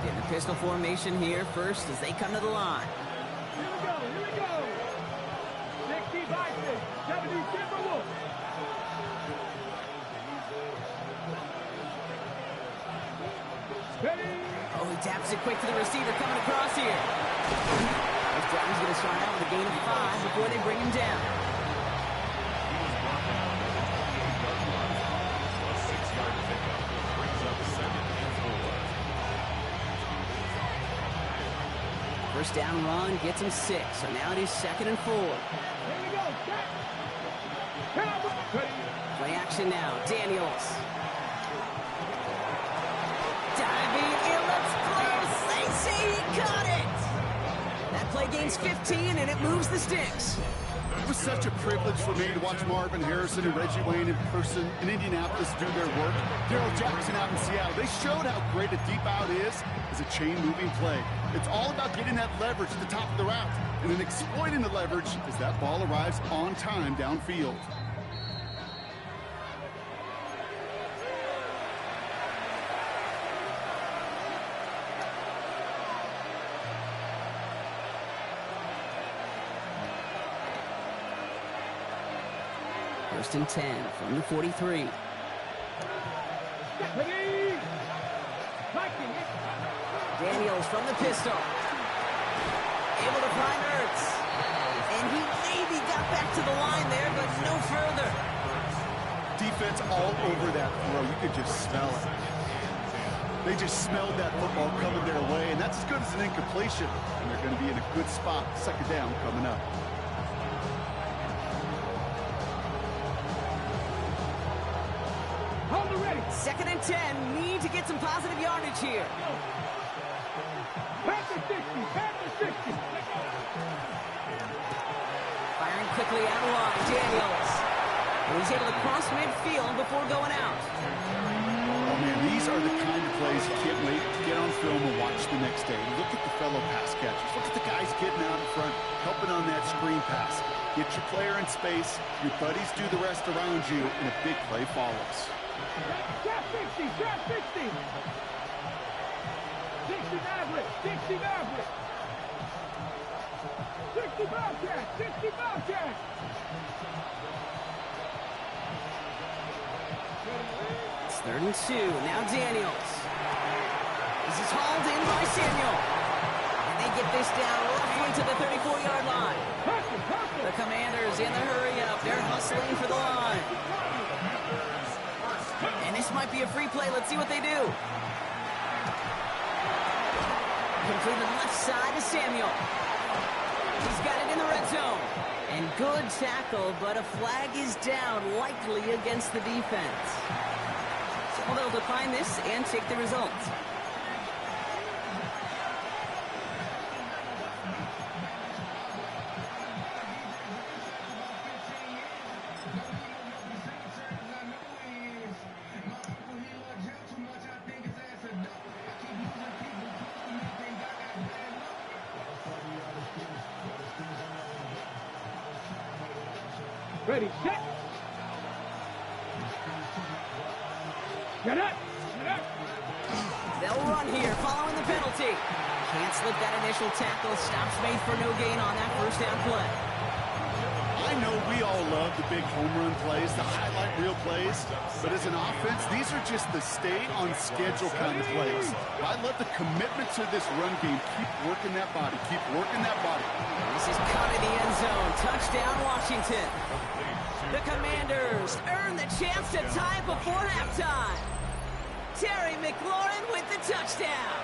Getting the pistol formation here first as they come to the line. Here we go. 60 Vikings, 70 Timberwolves. Ready? Oh, he taps it quick to the receiver coming across here. This drive's going to start out with a gain of 5 before they bring him down. A 6-yard pickup brings up 2nd and 4. First down run gets him 6, so now it is 2nd and 4. Here we go. Set. Ready? Play action now. Daniels. Diving in, let's close. They say he caught it. That play gains 15, and it moves the sticks. It was such a privilege for me to watch Marvin Harrison and Reggie Wayne in person in Indianapolis do their work. Daryl Jackson out in Seattle. They showed how great a deep out is as a chain-moving play. It's all about getting that leverage at the top of the route and then exploiting the leverage as that ball arrives on time downfield. First and 10 from the 43. Ready? Viking. Daniels from the pistol. Able to find Ertz. And he maybe got back to the line there, but no further. Defense all over that throw. You could just smell it. They just smelled that football coming their way, and that's as good as an incompletion. And they're going to be in a good spot. 2nd down coming up. Hold it ready. 2nd and 10. Need to get some positive yardage here. Panther 60. Panther 60. Firing quickly out of line. Daniels. And he's able to cross midfield before going out. Oh, man, these are the kind of plays you can't wait to get on film and watch the next day. Look at the fellow pass catchers. Look at the guys getting out in front, helping on that screen pass. Get your player in space, your buddies do the rest around you, and a big play follows. Trap 60. Trap 60. 60 Maverick. 60 Maverick. 60 Bobcat. 60 Bobcat. It's 3rd and 2. Now Daniels. This is hauled in by Samuel. And they get this down roughly to the 34-yard line. The Commanders in the hurry-up. They're hustling for the line. And this might be a free play. Let's see what they do. Completed left side to Samuel. He's got it in the red zone. And good tackle, but a flag is down, likely against the defense. So they'll define this and take the results. Ready, set. Get up. Get up. They'll run here, following the penalty. Can't slip that initial tackle. Stops made for no gain on that first down play. I know we all love the big home run plays, the highlight reel plays, but as an offense, these are just the stay on schedule kind of plays. I love the commitment to this run game. Keep working that body. Keep working that body. This is caught in the end zone. Touchdown, Washington. The Commanders earn the chance to tie before halftime. Terry McLaurin with the touchdown.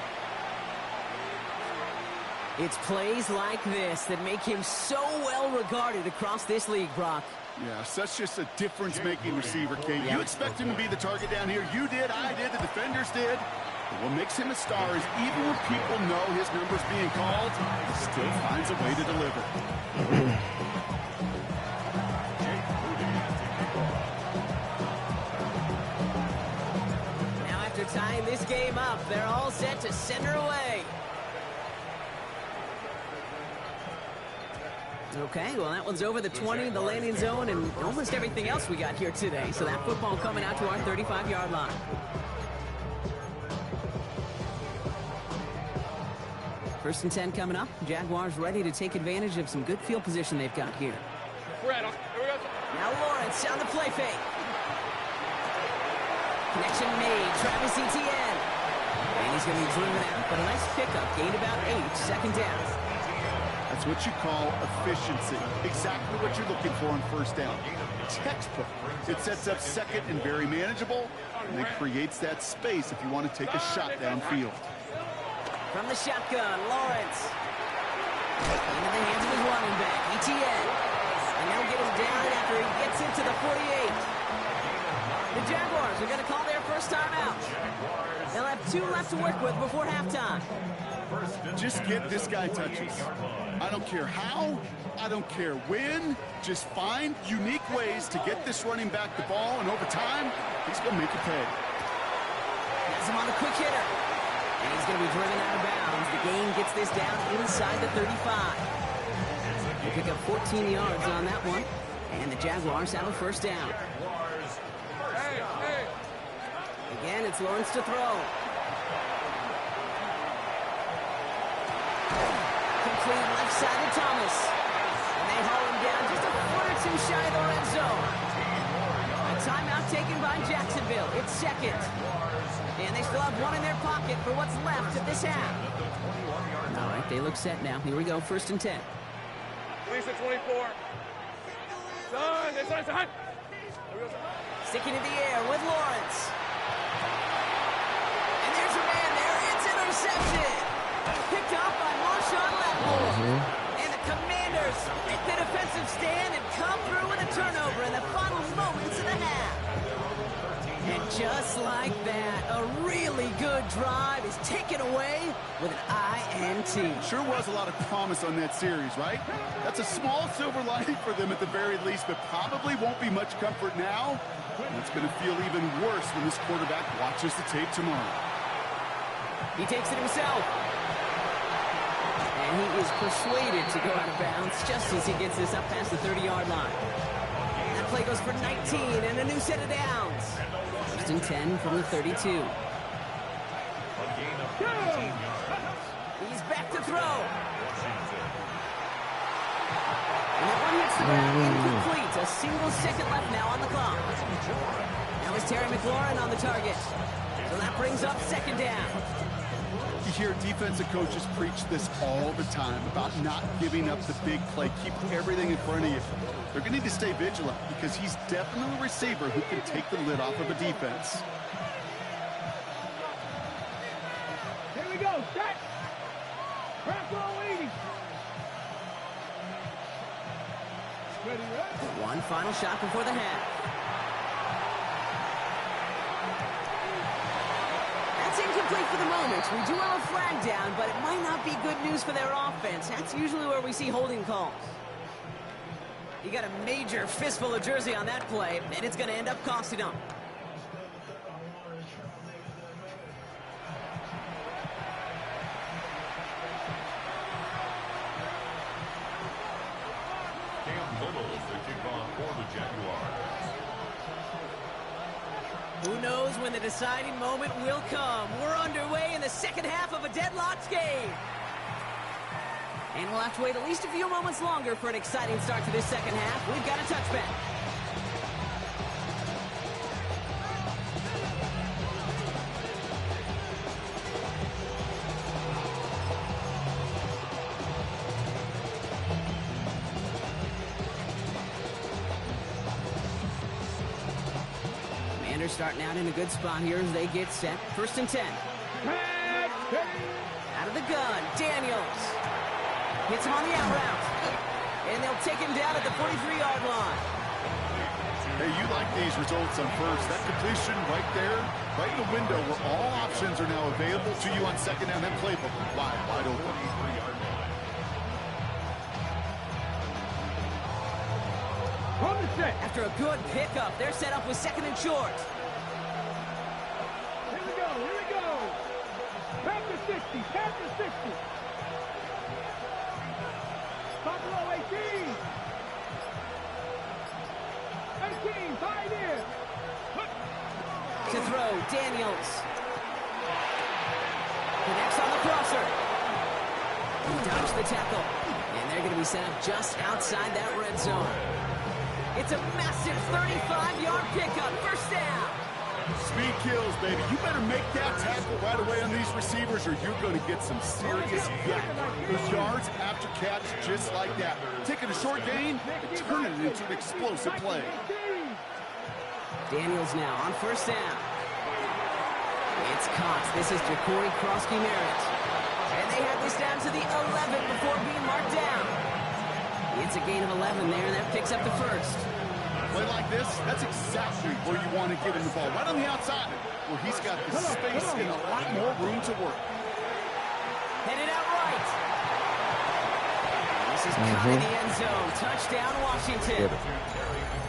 It's plays like this that make him so well regarded across this league, Brock. Yeah, such just a difference-making receiver, Kate. You expect him to be the target down here. You did, I did, the defenders did. But what makes him a star is even when people know his number's being called, he still finds a way to deliver. Now after tying this game up, they're all set to send her away. Okay, well, that one's over the 20, the landing zone, and almost everything else we got here today. So that football coming out to our 35-yard line. First and 10 coming up. Jaguars ready to take advantage of some good field position they've got here. Now Lawrence on the play fake. Connection made. Travis Etienne. And he's going to be driven out, but a nice pickup. Gained about 8, second down. That's what you call efficiency. Exactly what you're looking for on first down. Textbook. It sets up second and very manageable, and it creates that space if you want to take a shot downfield. From the shotgun, Lawrence. Into the hands of his running back, Etienne. And they'll get him down after he gets into the 48. The Jaguars are going to call their first timeout. They'll have 2 left to work with before halftime. Just get this guy touches. I don't care how, I don't care when. Just find unique ways to get this running back the ball, and over time, he's going to make it pay. Has him on the quick hitter. And he's going to be driven out of bounds. The gain gets this down inside the 35. They pick up 14 yards on that one. And the Jaguars have a first down. Again, it's Lawrence to throw. Complete left side to Thomas. And they haul him down just a foot or 2 shy of the red zone. A timeout taken by Jacksonville. It's second. And they still have 1 in their pocket for what's left of this half. All right, they look set now. Here we go, first and 10. Lisa 24. Son. Sticking in the air with Lawrence. And there's a man there. It's intercepted. Picked up by Marshawn Lattimore. And the Commanders make the defensive stand and come through with a turnover in the final moments of the half. And just like that, a really good drive is taken away with an INT. Sure was a lot of promise on that series, right? That's a small silver lining for them at the very least, but probably won't be much comfort now. And it's going to feel even worse when this quarterback watches the tape tomorrow. He takes it himself. And he is persuaded to go out of bounds just as he gets this up past the 30-yard line. That play goes for 19 and a new set of downs. First and 10 from the 32. He's back to throw. And that one hits the ground incomplete. A single second left now on the clock. Now is Terry McLaurin on the target. So that brings up second down. You hear defensive coaches preach this all the time about not giving up the big play. Keep everything in front of you. They're going to need to stay vigilant because he's definitely a receiver who can take the lid off of a defense. Here we go, set. Press all 80. Ready, ready. One final shot before the half. That's incomplete for the moment. We do have a flag down, but it might not be good news for their offense. That's usually where we see holding calls. He got a major fistful of jersey on that play, and it's going to end up costing him. Who knows when the deciding moment will come. We're underway in the second half of a deadlocked game. And we'll have to wait at least a few moments longer for an exciting start to this second half. We've got a touchback. Commanders starting out in a good spot here as they get set. 1st and 10. Out of the gun, Daniels. Hits him on the out route. And they'll take him down at the 43-yard line. Hey, you like these results on first. That completion right there, right in the window where all options are now available to you on second down. That playbook wide open. After a good pickup, they're set up with 2nd and short. Here we go. Back to 60, back to 60. Buffalo 18. 18, 5 here. To throw, Daniels. Connects on the crosser. He dodged the tackle. And they're going to be set up just outside that red zone. It's a massive 35-yard pickup. 1st down. Speed kills, baby. You better make that tackle right away on these receivers or you're going to get some serious yak. Those yards after catch just like that. Taking a short gain and turning it into an explosive play. Daniels now on 1st down. It's caught. This is Jacory Krosky-Merritt. And they have this down to the 11 before being marked down. It's a gain of 11 there, and that picks up the 1st. Play like this, that's exactly where you want to get him the ball. Right on the outside, where he's got the space and a lot more room to work. Headed out right. This is caught in the end zone. Touchdown, Washington.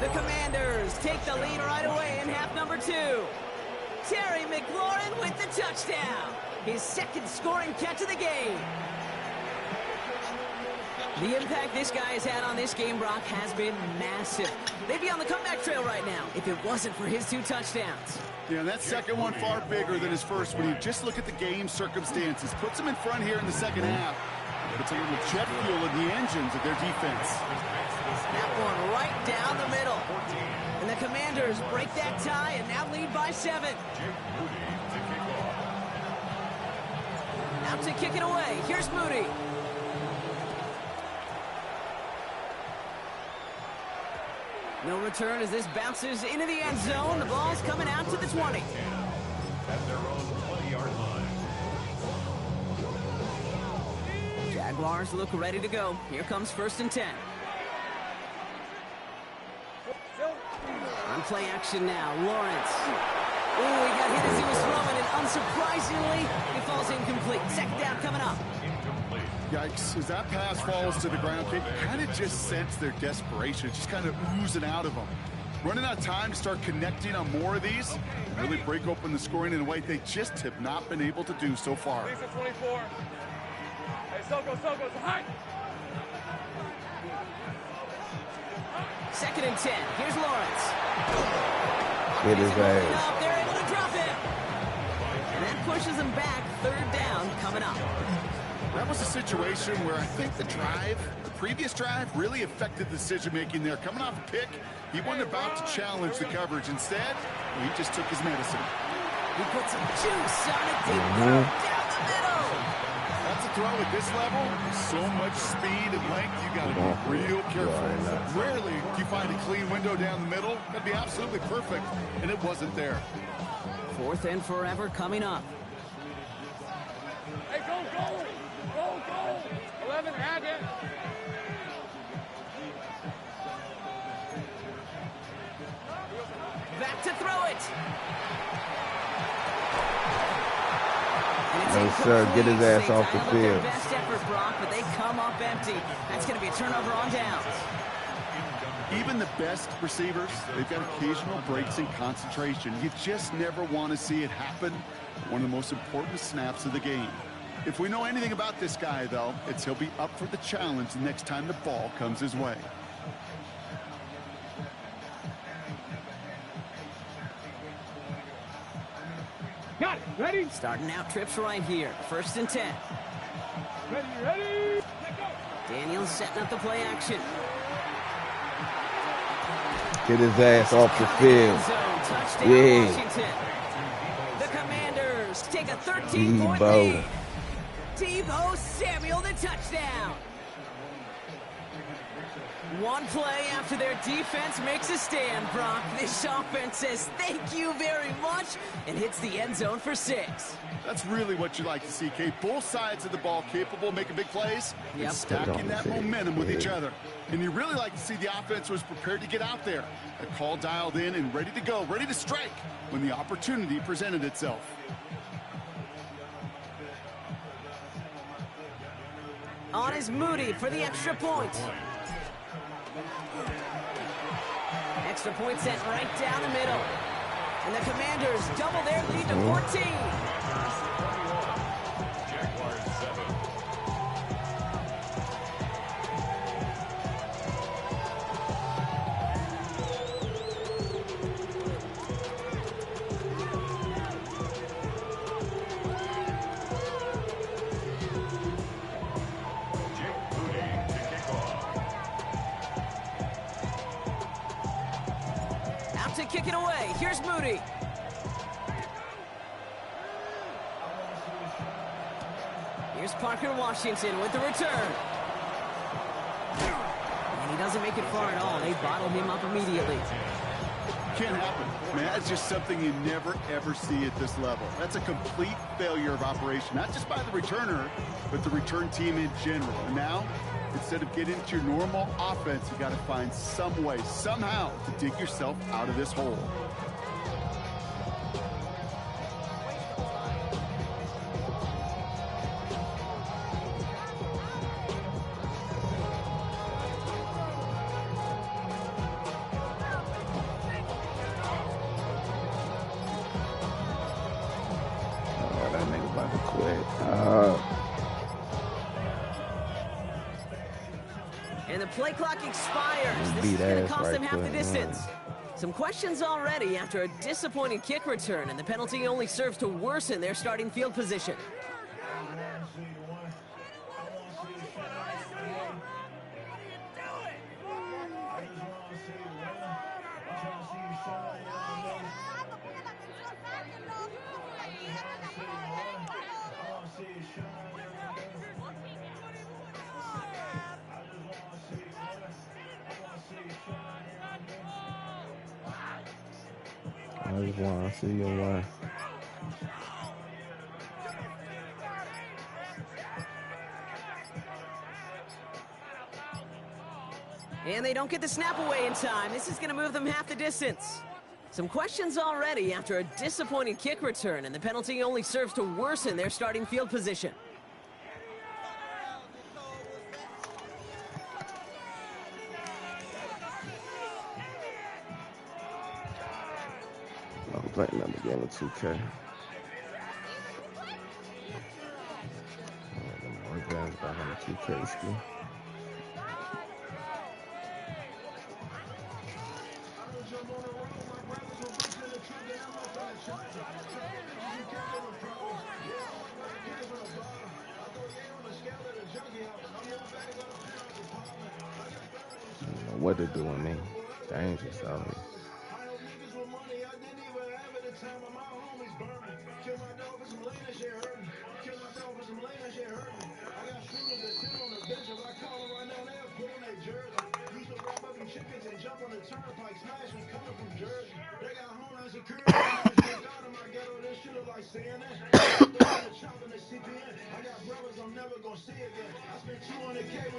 The Commanders take the lead right away in half number 2. Terry McLaurin with the touchdown. His 2nd scoring catch of the game. The impact this guy has had on this game, Brock, has been massive. They'd be on the comeback trail right now if it wasn't for his 2 touchdowns. Yeah, that second one far bigger than his first when you just look at the game circumstances. Puts him in front here in the second half. Puts a little jet fuel in the engines of their defense. That one right down the middle. And the Commanders break that tie and now lead by 7. Out to kick it away. Here's Moody. No return as this bounces into the end zone. The ball's coming out to the 20. At their own 20-yard line. Jaguars look ready to go. Here comes 1st and 10. On play action now, Lawrence. Ooh, he got hit as he was throwing, and unsurprisingly, he falls incomplete. 2nd down coming up. Yikes, as that pass falls to the ground, you kind of just sense their desperation. It's just kind of oozing out of them. Running out of time to start connecting on more of these, really break open the scoring in a way they just have not been able to do so far. 24. Hey, Soko, high. 2nd and 10. Here's Lawrence. It is They're able to drop him. And that pushes them back. 3rd down coming up. That was a situation where I think the previous drive, really affected the decision-making there. Coming off a pick, he wasn't about to challenge the coverage. Instead, he just took his medicine. He put some juice on it deep down the middle. throw at this level, so much speed and length, you got to be real careful. Rarely do you find a clean window down the middle. That'd be absolutely perfect, and it wasn't there. 4th and forever coming up. Hey, go. 11, add it. Back to throw it. No, sir. Get his ass off the field. Best effort, Brock, but they come up empty. That's going to be a turnover on downs. Even the best receivers, they've got occasional breaks in concentration. You just never want to see it happen. One of the most important snaps of the game. If we know anything about this guy, though, it's he'll be up for the challenge the next time the ball comes his way. Got it. Ready? Starting out trips right here. 1st and 10. Ready. Let go. Daniels setting up the play action. Get his ass off the field. Touchdown, Yeah. Washington. The Commanders take a 13-point lead. Deebo Samuel, the touchdown. One play after their defense makes a stand, Brock. This offense says thank you very much and hits the end zone for 6. That's really what you like to see, Kate. Both sides of the ball capable of making big plays and stacking that momentum with each other. And you really like to see the offense was prepared to get out there. A call dialed in and ready to go, ready to strike when the opportunity presented itself. On is Moody for the extra point. Extra point sent right down the middle. And the Commanders double their lead to 14. To kick it away. Here's Moody. Here's Parker Washington with the return. And he doesn't make it far at all. They bottle him up immediately. Can't happen. Man, that's just something you never, ever see at this level. That's a complete failure of operation, not just by the returner, but the return team in general. And now, instead of getting into your normal offense, you got to find some way, somehow, to dig yourself out of this hole. Oh, that nigga about to quit. And the play clock expires. This Beat is going to ass cost right them half the quick, distance. Some questions already after a disappointing kick return, and the penalty only serves to worsen their starting field position. I just want to see your wife. And they don't get the snap away in time. This is going to move them half the distance. Some questions already after a disappointing kick return, and the penalty only serves to worsen their starting field position. I'm playing another game of 2K. More guns back on the 2K ski. I don't know what they're doing, man. Dangerous out here. call them right now, they'll pull on their jersey. Used to wrap up them chickens and jump on the turnpike, smash was coming from Jersey. They got Homeland Security cameras put down in my ghetto, this shit look like CNN. I got brothers I'm never gonna see again. I spent 200K with